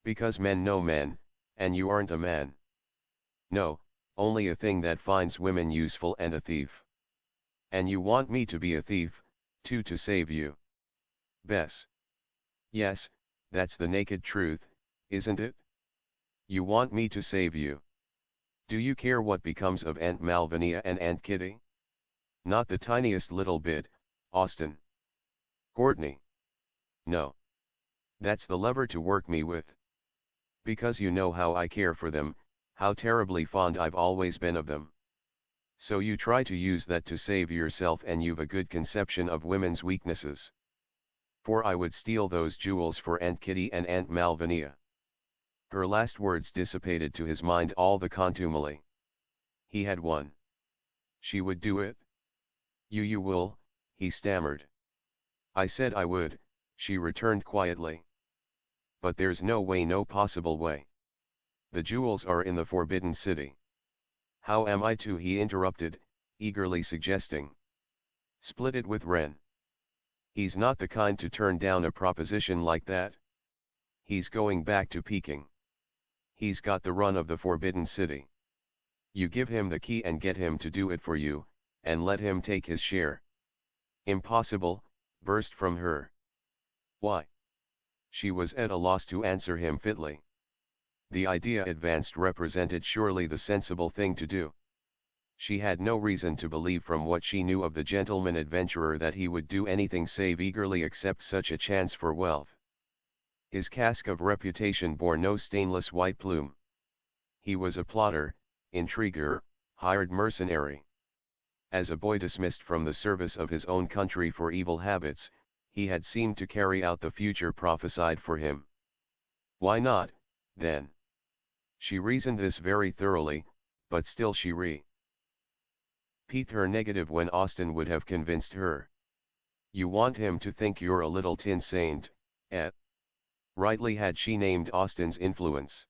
Because men know men, and you aren't a man. No, only a thing that finds women useful and a thief. And you want me to be a thief, too, to save you. Bess. Yes, that's the naked truth, isn't it? You want me to save you. Do you care what becomes of Aunt Malvinia and Aunt Kitty? Not the tiniest little bit, Austin. Courtney. No. That's the lever to work me with. Because you know how I care for them, how terribly fond I've always been of them. So you try to use that to save yourself, and you've a good conception of women's weaknesses. For I would steal those jewels for Aunt Kitty and Aunt Malvinia. Her last words dissipated to his mind all the contumely. He had won. She would do it? You will, he stammered. I said I would, she returned quietly. But there's no way, no possible way. The jewels are in the Forbidden City. How am I to? He interrupted, eagerly suggesting. Split it with Wren. He's not the kind to turn down a proposition like that. He's going back to Peking. He's got the run of the Forbidden City. You give him the key and get him to do it for you, and let him take his share. Impossible, burst from her. Why? She was at a loss to answer him fitly. The idea advanced represented surely the sensible thing to do. She had no reason to believe from what she knew of the gentleman adventurer that he would do anything save eagerly accept such a chance for wealth. His cask of reputation bore no stainless white plume. He was a plotter, intriguer, hired mercenary. As a boy dismissed from the service of his own country for evil habits, he had seemed to carry out the future prophesied for him. Why not, then? She reasoned this very thoroughly, but still she repeated her negative when Austin would have convinced her. You want him to think you're a little tin saint, eh? Rightly had she named Austin's influence.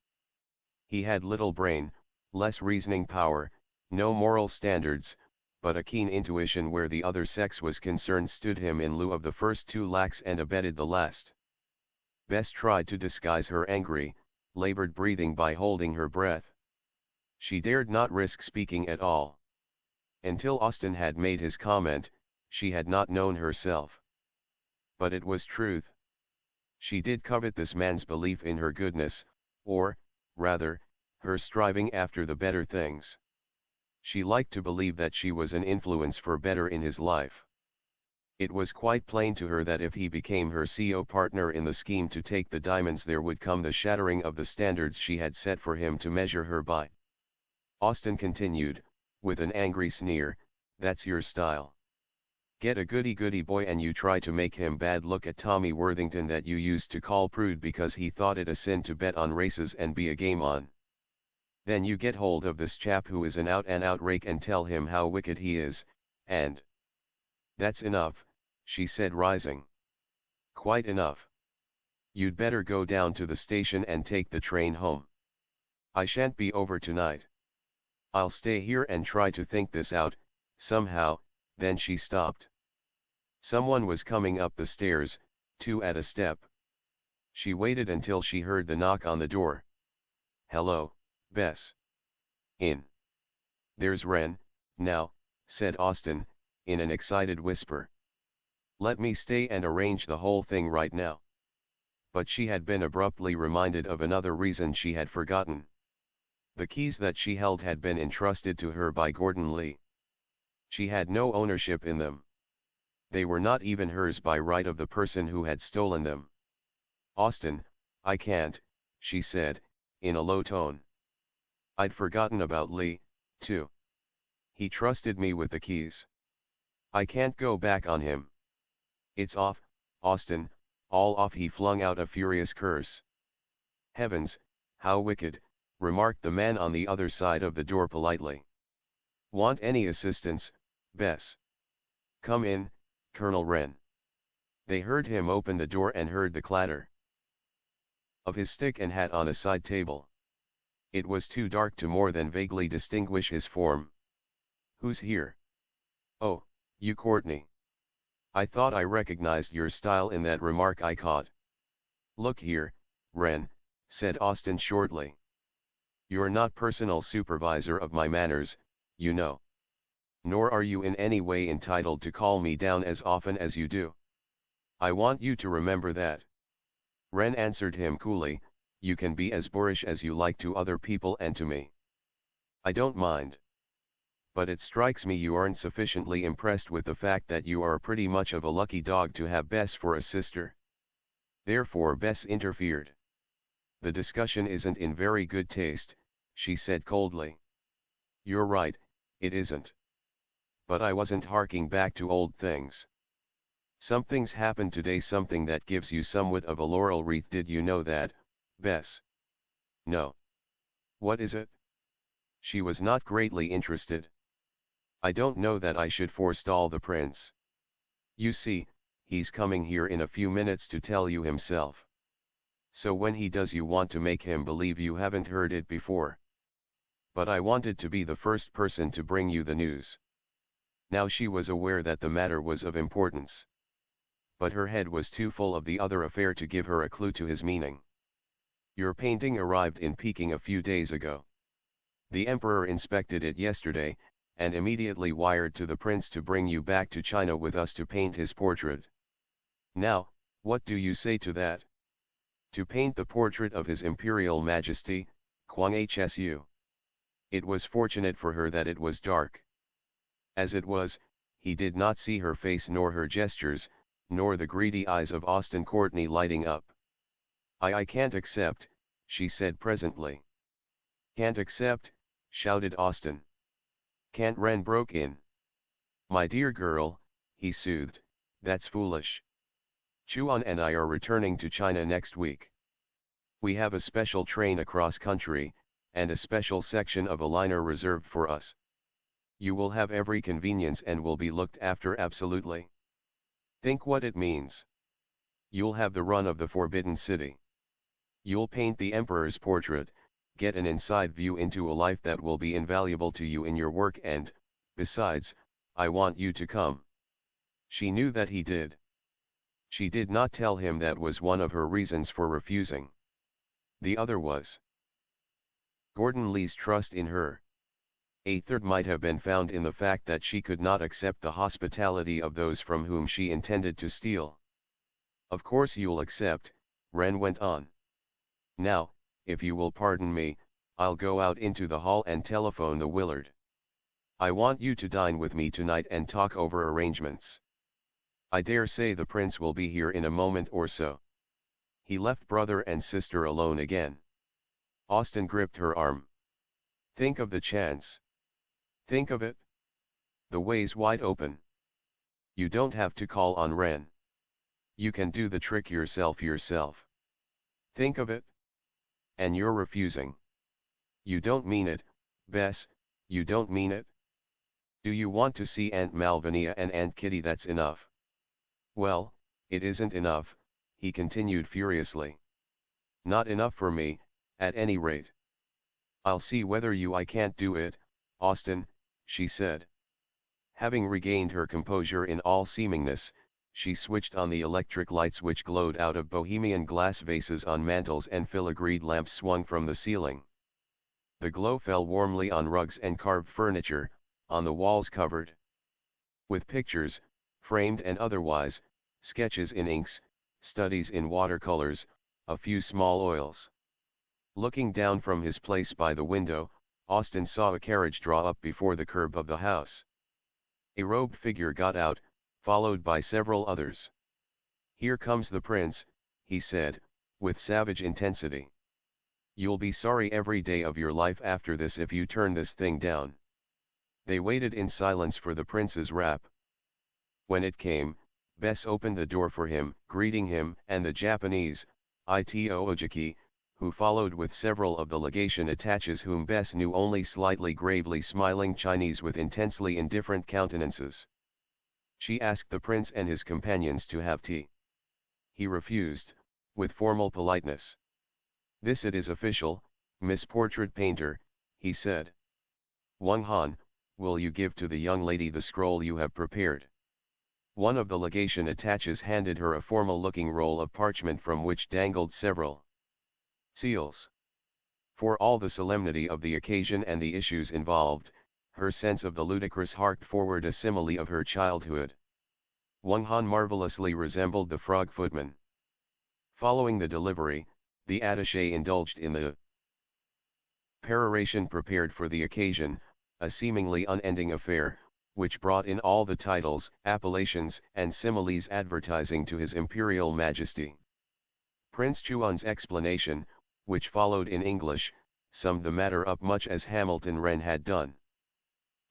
He had little brain, less reasoning power, no moral standards, but a keen intuition where the other sex was concerned stood him in lieu of the first two lacks and abetted the last. Bess tried to disguise her angry, labored breathing by holding her breath. She dared not risk speaking at all. Until Austin had made his comment, she had not known herself. But it was truth. She did covet this man's belief in her goodness, or, rather, her striving after the better things. She liked to believe that she was an influence for better in his life. It was quite plain to her that if he became her CO partner in the scheme to take the diamonds, there would come the shattering of the standards she had set for him to measure her by. Austin continued, with an angry sneer, that's your style. Get a goody-goody boy and you try to make him bad. Look at Tommy Worthington that you used to call prude because he thought it a sin to bet on races and be a game on. Then you get hold of this chap who is an out-and-out rake and tell him how wicked he is, and... That's enough, she said, rising. Quite enough. You'd better go down to the station and take the train home. I shan't be over tonight. I'll stay here and try to think this out, somehow. Then she stopped. Someone was coming up the stairs, two at a step. She waited until she heard the knock on the door. Hello, Bess. In. There's Wren, now, said Austin, in an excited whisper. Let me stay and arrange the whole thing right now. But she had been abruptly reminded of another reason she had forgotten. The keys that she held had been entrusted to her by Gordon Lee. She had no ownership in them. They were not even hers by right of the person who had stolen them. Austin, I can't, she said, in a low tone. I'd forgotten about Lee, too. He trusted me with the keys. I can't go back on him. It's off, Austin, all off. He flung out a furious curse. Heavens, how wicked, remarked the man on the other side of the door politely. Want any assistance, Bess? Come in, Colonel Wren. They heard him open the door and heard the clatter of his stick and hat on a side table. It was too dark to more than vaguely distinguish his form. Who's here? Oh, you Courtney. I thought I recognized your style in that remark I caught. Look here, Wren, said Austin shortly. You're not personal supervisor of my manners, you know. Nor are you in any way entitled to call me down as often as you do. I want you to remember that. Wren answered him coolly, you can be as boorish as you like to other people and to me. I don't mind. But it strikes me you aren't sufficiently impressed with the fact that you are pretty much of a lucky dog to have Bess for a sister. Therefore Bess interfered. The discussion isn't in very good taste, she said coldly. You're right, it isn't. But I wasn't harking back to old things. Something's happened today, something that gives you somewhat of a laurel wreath. Did you know that, Bess? No. What is it? She was not greatly interested. I don't know that I should forestall the prince. You see, he's coming here in a few minutes to tell you himself. So when he does, you want to make him believe you haven't heard it before. But I wanted to be the first person to bring you the news. Now she was aware that the matter was of importance. But her head was too full of the other affair to give her a clue to his meaning. Your painting arrived in Peking a few days ago. The emperor inspected it yesterday, and immediately wired to the prince to bring you back to China with us to paint his portrait. Now, what do you say to that? To paint the portrait of His Imperial Majesty, Kwang Hsu. It was fortunate for her that it was dark. As it was, he did not see her face nor her gestures, nor the greedy eyes of Austin Courtney lighting up. I can't accept, she said presently. Can't accept, shouted Austin. Can't, Ren broke in. My dear girl, he soothed, that's foolish. Chuan and I are returning to China next week. We have a special train across country, and a special section of a liner reserved for us. You will have every convenience and will be looked after absolutely. Think what it means. You'll have the run of the Forbidden City. You'll paint the Emperor's portrait, get an inside view into a life that will be invaluable to you in your work, and, besides, I want you to come. She knew that he did. She did not tell him that was one of her reasons for refusing. The other was Gordon Lee's trust in her. A third might have been found in the fact that she could not accept the hospitality of those from whom she intended to steal. Of course you'll accept, Ren went on. Now, if you will pardon me, I'll go out into the hall and telephone the Willard. I want you to dine with me tonight and talk over arrangements. I dare say the prince will be here in a moment or so. He left brother and sister alone again. Austin gripped her arm. Think of the chance. Think of it. The way's wide open. You don't have to call on Ren. You can do the trick yourself. Think of it. And you're refusing. You don't mean it, Bess, you don't mean it. Do you want to see Aunt Malvinia and Aunt Kitty? That's enough. Well, it isn't enough, he continued furiously. Not enough for me, at any rate. I'll see whether I can't do it, Austin, she said. Having regained her composure in all seemingness, she switched on the electric lights which glowed out of bohemian glass vases on mantels and filigreed lamps swung from the ceiling. The glow fell warmly on rugs and carved furniture, on the walls covered with pictures, framed and otherwise, sketches in inks, studies in watercolors, a few small oils. Looking down from his place by the window, Austin saw a carriage draw up before the curb of the house. A robed figure got out, followed by several others. Here comes the prince, he said, with savage intensity. You'll be sorry every day of your life after this if you turn this thing down. They waited in silence for the prince's rap. When it came, Bess opened the door for him, greeting him and the Japanese, Ito Ojiki, who followed with several of the legation attaches whom Bess knew only slightly, gravely smiling Chinese with intensely indifferent countenances. She asked the prince and his companions to have tea. He refused, with formal politeness. This it is official, Miss Portrait Painter, he said. Wang Han, will you give to the young lady the scroll you have prepared? One of the legation attaches handed her a formal-looking roll of parchment from which dangled several seals. For all the solemnity of the occasion and the issues involved, her sense of the ludicrous harked forward a simile of her childhood. Wang Han marvelously resembled the frog footman. Following the delivery, the attaché indulged in the Peroration prepared for the occasion, a seemingly unending affair, which brought in all the titles, appellations, and similes advertising to his imperial majesty. Prince Chuan's explanation, which followed in English, summed the matter up much as Hamilton Wren had done.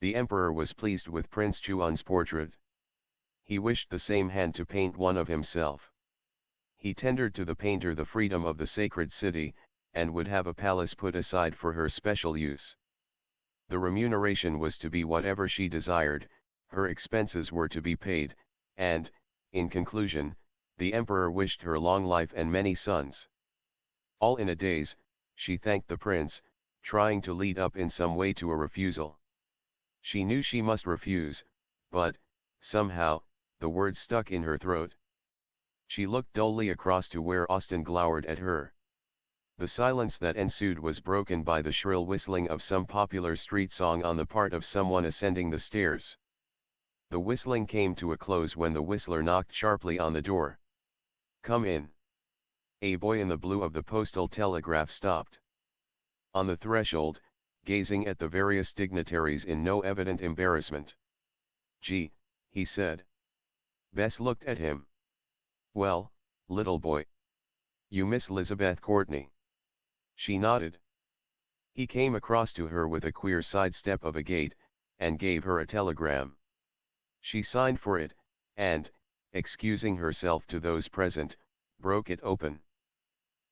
The emperor was pleased with Prince Chuan's portrait. He wished the same hand to paint one of himself. He tendered to the painter the freedom of the sacred city, and would have a palace put aside for her special use. The remuneration was to be whatever she desired, her expenses were to be paid, and, in conclusion, the emperor wished her long life and many sons. All in a daze, she thanked the prince, trying to lead up in some way to a refusal. She knew she must refuse, but, somehow, the words stuck in her throat. She looked dully across to where Austin glowered at her. The silence that ensued was broken by the shrill whistling of some popular street song on the part of someone ascending the stairs. The whistling came to a close when the whistler knocked sharply on the door. "Come in." A boy in the blue of the postal telegraph stopped. On the threshold, gazing at the various dignitaries in no evident embarrassment. "Gee," he said. Bess looked at him. "Well, little boy. You miss Elizabeth Courtney?" She nodded. He came across to her with a queer sidestep of a gait, and gave her a telegram. She signed for it, and, excusing herself to those present, broke it open.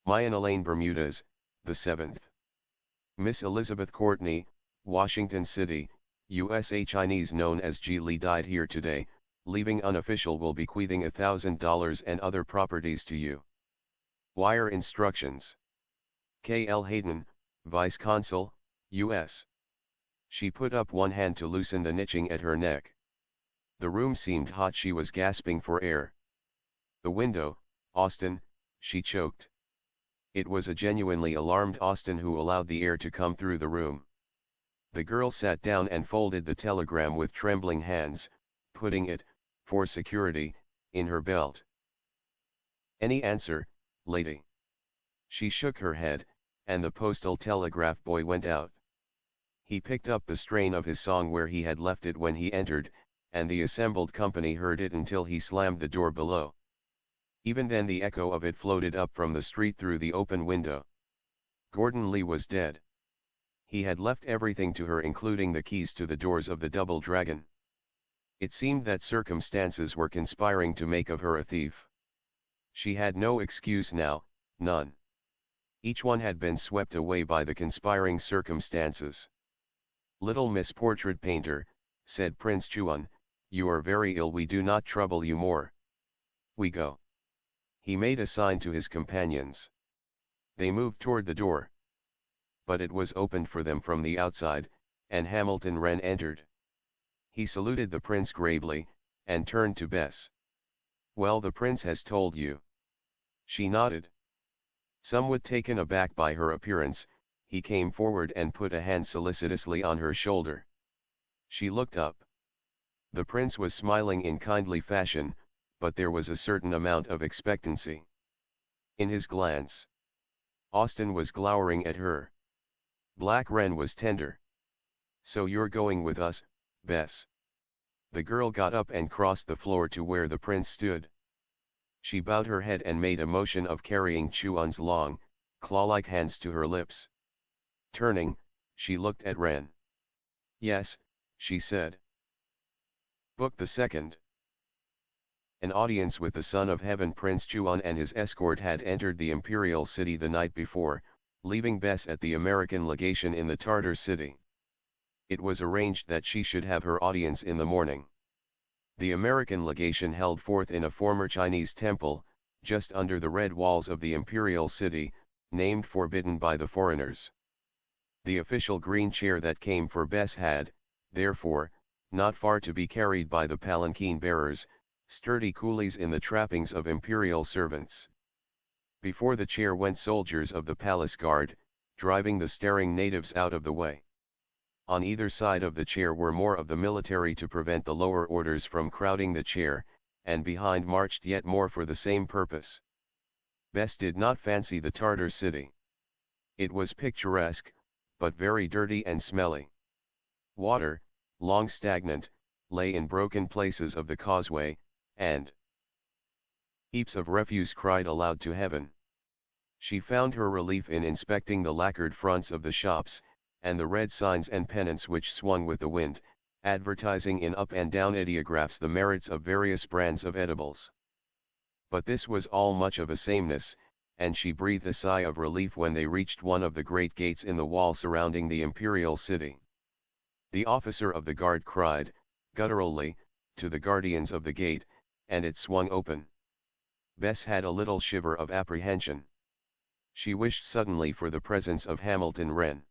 Myanna Lane, Bermudas, the 7th. Miss Elizabeth Courtney, Washington City, USA. Chinese known as Ji Li died here today, leaving unofficial will bequeathing $1,000 and other properties to you. Wire instructions. K. L. Hayden, Vice Consul, U.S. She put up one hand to loosen the niching at her neck. The room seemed hot, she was gasping for air. "The window, Austin," she choked. It was a genuinely alarmed Austin who allowed the air to come through the room. The girl sat down and folded the telegram with trembling hands, putting it, for security, in her belt. "Any answer, lady?" She shook her head, and the postal telegraph boy went out. He picked up the strain of his song where he had left it when he entered, and the assembled company heard it until he slammed the door below. Even then the echo of it floated up from the street through the open window. Gordon Lee was dead. He had left everything to her, including the keys to the doors of the Double Dragon. It seemed that circumstances were conspiring to make of her a thief. She had no excuse now, none. Each one had been swept away by the conspiring circumstances. "Little Miss Portrait Painter," said Prince Chuan, "you are very ill, we do not trouble you more. We go." He made a sign to his companions. They moved toward the door. But it was opened for them from the outside, and Hamilton Wren entered. He saluted the prince gravely, and turned to Bess. "Well, the prince has told you." She nodded. Somewhat taken aback by her appearance, he came forward and put a hand solicitously on her shoulder. She looked up. The prince was smiling in kindly fashion, but there was a certain amount of expectancy in his glance. Austin was glowering at her. Black Wren was tender. "So you're going with us, Bess?" The girl got up and crossed the floor to where the prince stood. She bowed her head and made a motion of carrying Chuan's long, claw-like hands to her lips. Turning, she looked at Wren. "Yes," she said. Book the second. An audience with the Son of Heaven Prince Chuan and his escort had entered the imperial city the night before, leaving Bess at the American legation in the Tartar city. It was arranged that she should have her audience in the morning. The American legation held forth in a former Chinese temple, just under the red walls of the imperial city, named Forbidden by the foreigners. The official green chair that came for Bess had, therefore, not far to be carried by the palanquin bearers, sturdy coolies in the trappings of imperial servants. Before the chair went soldiers of the palace guard, driving the staring natives out of the way. On either side of the chair were more of the military to prevent the lower orders from crowding the chair, and behind marched yet more for the same purpose. Bess did not fancy the Tartar city. It was picturesque, but very dirty and smelly. Water, long stagnant, lay in broken places of the causeway, and heaps of refuse cried aloud to heaven. She found her relief in inspecting the lacquered fronts of the shops, and the red signs and pennants which swung with the wind, advertising in up and down ideographs the merits of various brands of edibles. But this was all much of a sameness, and she breathed a sigh of relief when they reached one of the great gates in the wall surrounding the imperial city. The officer of the guard cried, gutturally, to the guardians of the gate, and it swung open. Bess had a little shiver of apprehension. She wished suddenly for the presence of Hamilton Wren.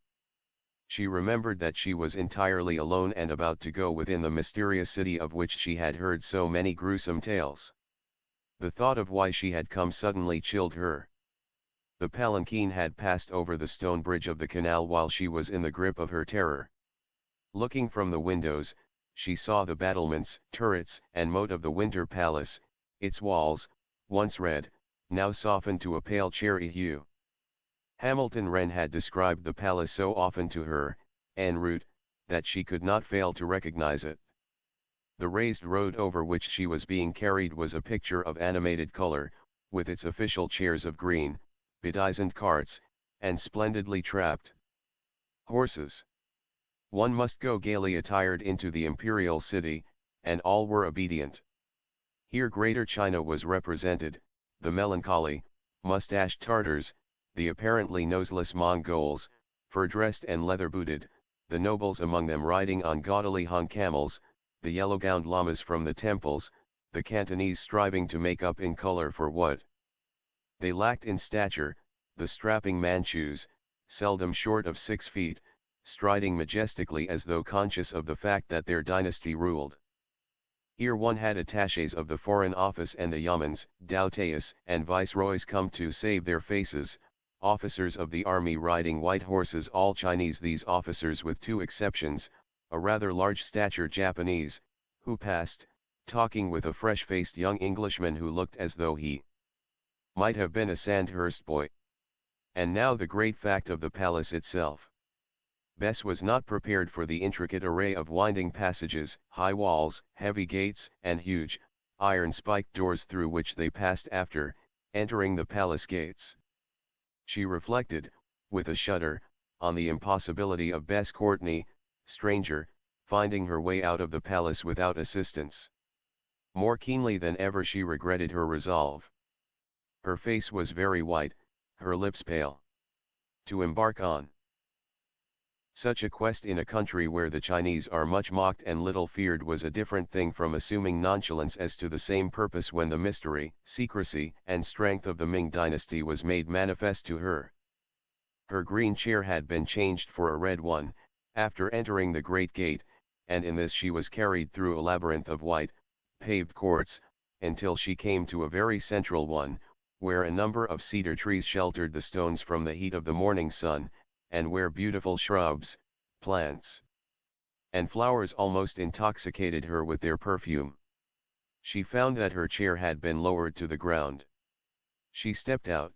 She remembered that she was entirely alone and about to go within the mysterious city of which she had heard so many gruesome tales. The thought of why she had come suddenly chilled her. The palanquin had passed over the stone bridge of the canal while she was in the grip of her terror. Looking from the windows, she saw the battlements, turrets, and moat of the Winter Palace, its walls, once red, now softened to a pale cherry hue. Hamilton Wren had described the palace so often to her, en route, that she could not fail to recognize it. The raised road over which she was being carried was a picture of animated color, with its official chairs of green, bedizened carts, and splendidly trapped horses. One must go gaily attired into the imperial city, and all were obedient. Here Greater China was represented, the melancholy, mustached Tartars, the apparently noseless Mongols, fur-dressed and leather-booted, the nobles among them riding on gaudily hung camels, the yellow-gowned lamas from the temples, the Cantonese striving to make up in color for what they lacked in stature, the strapping Manchus, seldom short of 6 feet, striding majestically as though conscious of the fact that their dynasty ruled. Here one had attachés of the Foreign Office and the Yamens, Daotais, and viceroys come to save their faces, officers of the army riding white horses, all Chinese, these officers with 2 exceptions, a rather large-statured Japanese, who passed, talking with a fresh-faced young Englishman who looked as though he might have been a Sandhurst boy. And now the great fact of the palace itself. Bess was not prepared for the intricate array of winding passages, high walls, heavy gates, and huge, iron-spiked doors through which they passed after entering the palace gates. She reflected, with a shudder, on the impossibility of Bess Courtney, stranger, finding her way out of the palace without assistance. More keenly than ever she regretted her resolve. Her face was very white, her lips pale. To embark on such a quest in a country where the Chinese are much mocked and little feared was a different thing from assuming nonchalance as to the same purpose when the mystery, secrecy, and strength of the Ming dynasty was made manifest to her. Her green chair had been changed for a red one, after entering the great gate, and in this she was carried through a labyrinth of white, paved courts, until she came to a very central one, where a number of cedar trees sheltered the stones from the heat of the morning sun, and where beautiful shrubs, plants, and flowers almost intoxicated her with their perfume. She found that her chair had been lowered to the ground. She stepped out.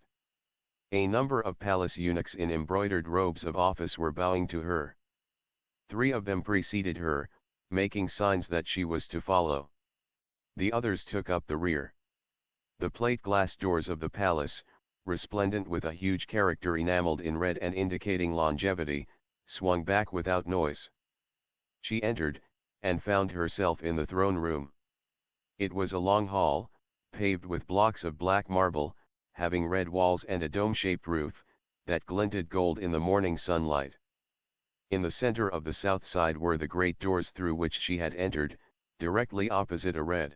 A number of palace eunuchs in embroidered robes of office were bowing to her. 3 of them preceded her, making signs that she was to follow. The others took up the rear. The plate-glass doors of the palace, resplendent with a huge character enameled in red and indicating longevity, swung back without noise. She entered, and found herself in the throne room. It was a long hall, paved with blocks of black marble, having red walls and a dome-shaped roof, that glinted gold in the morning sunlight. In the center of the south side were the great doors through which she had entered, directly opposite a red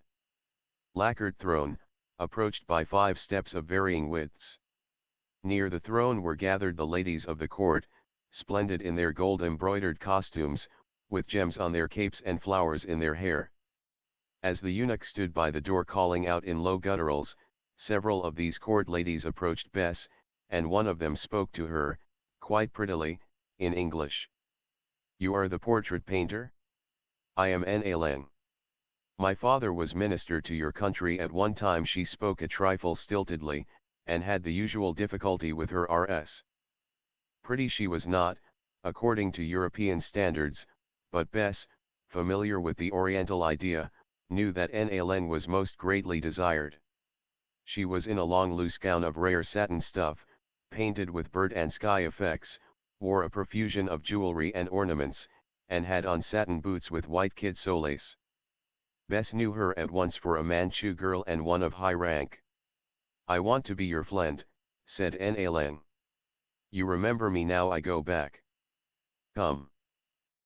lacquered throne, approached by 5 steps of varying widths. Near the throne were gathered the ladies of the court, splendid in their gold-embroidered costumes, with gems on their capes and flowers in their hair. As the eunuch stood by the door calling out in low gutturals, several of these court ladies approached Bess, and one of them spoke to her, quite prettily, in English. "You are the portrait painter? I am N.A. Lang. My father was minister to your country at one time." She spoke a trifle stiltedly, and had the usual difficulty with her rs. Pretty she was not, according to European standards, but Bess, familiar with the Oriental idea, knew that N.A.L.N. was most greatly desired. She was in a long loose gown of rare satin stuff, painted with bird and sky effects, wore a profusion of jewelry and ornaments, and had on satin boots with white kid solace. Bess knew her at once for a Manchu girl and one of high rank. "I want to be your friend," said N.A.L.N. "You remember me now I go back. Come."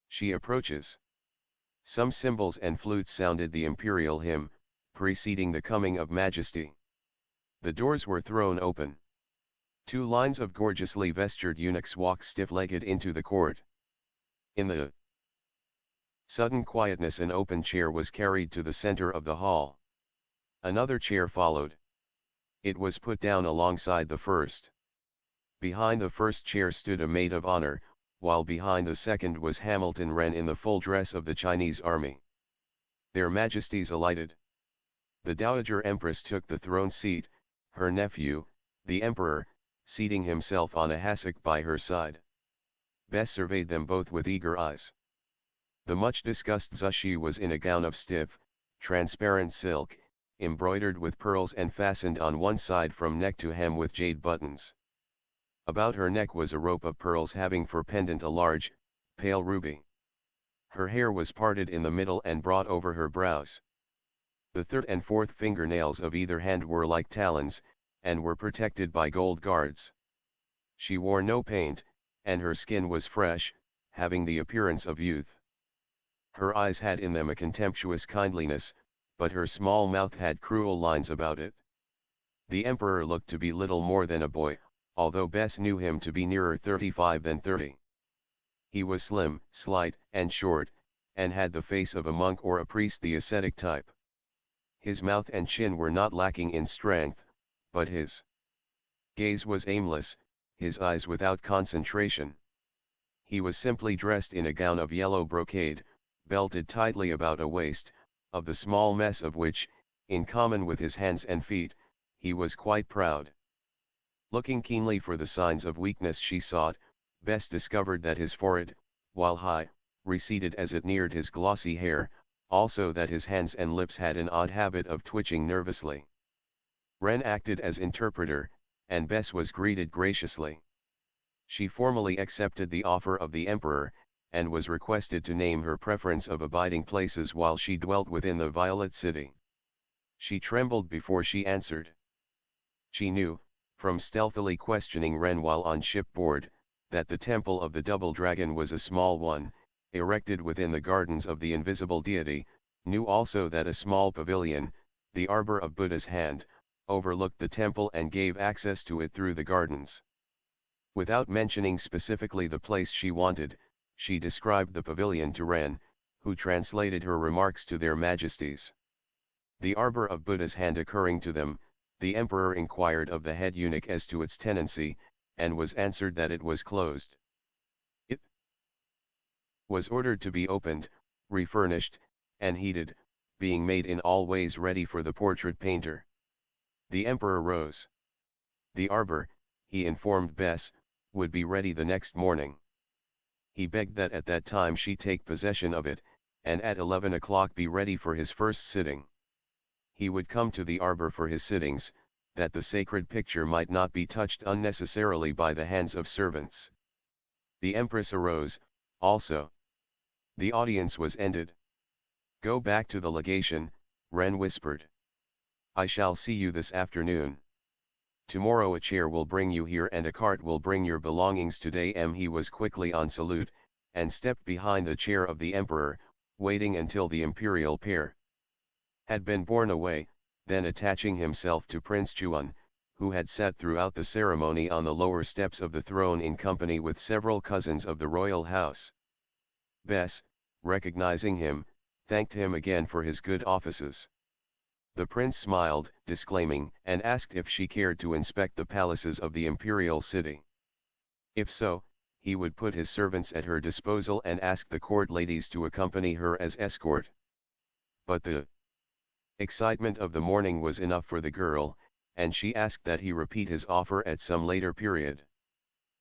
She approaches. Some cymbals and flutes sounded the imperial hymn, preceding the coming of Majesty. The doors were thrown open. 2 lines of gorgeously vestured eunuchs walked stiff-legged into the court. In the sudden quietness an open chair was carried to the center of the hall. Another chair followed. It was put down alongside the first. Behind the first chair stood a maid of honor, while behind the second was Hamilton Wren in the full dress of the Chinese army. Their Majesties alighted. The Dowager Empress took the throne seat, her nephew, the Emperor, seating himself on a hassock by her side. Bess surveyed them both with eager eyes. The much-discussed Zushi was in a gown of stiff, transparent silk, embroidered with pearls and fastened on one side from neck to hem with jade buttons. About her neck was a rope of pearls having for pendant a large, pale ruby. Her hair was parted in the middle and brought over her brows. The third and fourth fingernails of either hand were like talons, and were protected by gold guards. She wore no paint, and her skin was fresh, having the appearance of youth. Her eyes had in them a contemptuous kindliness, but her small mouth had cruel lines about it. The Emperor looked to be little more than a boy, although Bess knew him to be nearer 35 than 30. He was slim, slight, and short, and had the face of a monk or a priest, the ascetic type. His mouth and chin were not lacking in strength, but his gaze was aimless, his eyes without concentration. He was simply dressed in a gown of yellow brocade, belted tightly about a waist, of the small mess of which, in common with his hands and feet, he was quite proud. Looking keenly for the signs of weakness she sought, Bess discovered that his forehead, while high, receded as it neared his glossy hair, also that his hands and lips had an odd habit of twitching nervously. Wren acted as interpreter, and Bess was greeted graciously. She formally accepted the offer of the Emperor, and was requested to name her preference of abiding places while she dwelt within the Violet City. She trembled before she answered. She knew, from stealthily questioning Wren while on shipboard, that the Temple of the Double Dragon was a small one, erected within the gardens of the invisible deity, knew also that a small pavilion, the Arbor of Buddha's Hand, overlooked the temple and gave access to it through the gardens. Without mentioning specifically the place she wanted, she described the pavilion to Wren, who translated her remarks to their Majesties. The Arbor of Buddha's Hand occurring to them, the Emperor inquired of the head eunuch as to its tenancy, and was answered that it was closed. It was ordered to be opened, refurnished, and heated, being made in all ways ready for the portrait painter. The Emperor rose. The arbor, he informed Bess, would be ready the next morning. He begged that at that time she take possession of it, and at 11 o'clock be ready for his first sitting. He would come to the arbor for his sittings, that the sacred picture might not be touched unnecessarily by the hands of servants. The Empress arose, also. The audience was ended. "Go back to the legation," Wren whispered. "I shall see you this afternoon. Tomorrow a chair will bring you here and a cart will bring your belongings today." He was quickly on salute, and stepped behind the chair of the Emperor, waiting until the imperial pair had been borne away, then attaching himself to Prince Chuan, who had sat throughout the ceremony on the lower steps of the throne in company with several cousins of the royal house. Bess, recognizing him, thanked him again for his good offices. The prince smiled, disclaiming, and asked if she cared to inspect the palaces of the imperial city. If so, he would put his servants at her disposal and ask the court ladies to accompany her as escort. But the excitement of the morning was enough for the girl, and she asked that he repeat his offer at some later period.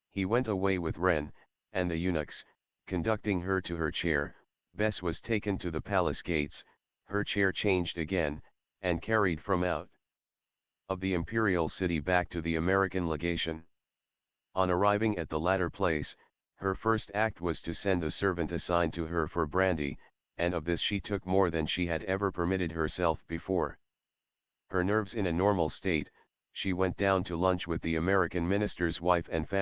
He went away with Wren, and the eunuchs, conducting her to her chair. Bess was taken to the palace gates, her chair changed again, and carried from out of the imperial city back to the American legation. On arriving at the latter place, her first act was to send the servant assigned to her for brandy, and of this she took more than she had ever permitted herself before. Her nerves in a normal state, she went down to lunch with the American minister's wife and family.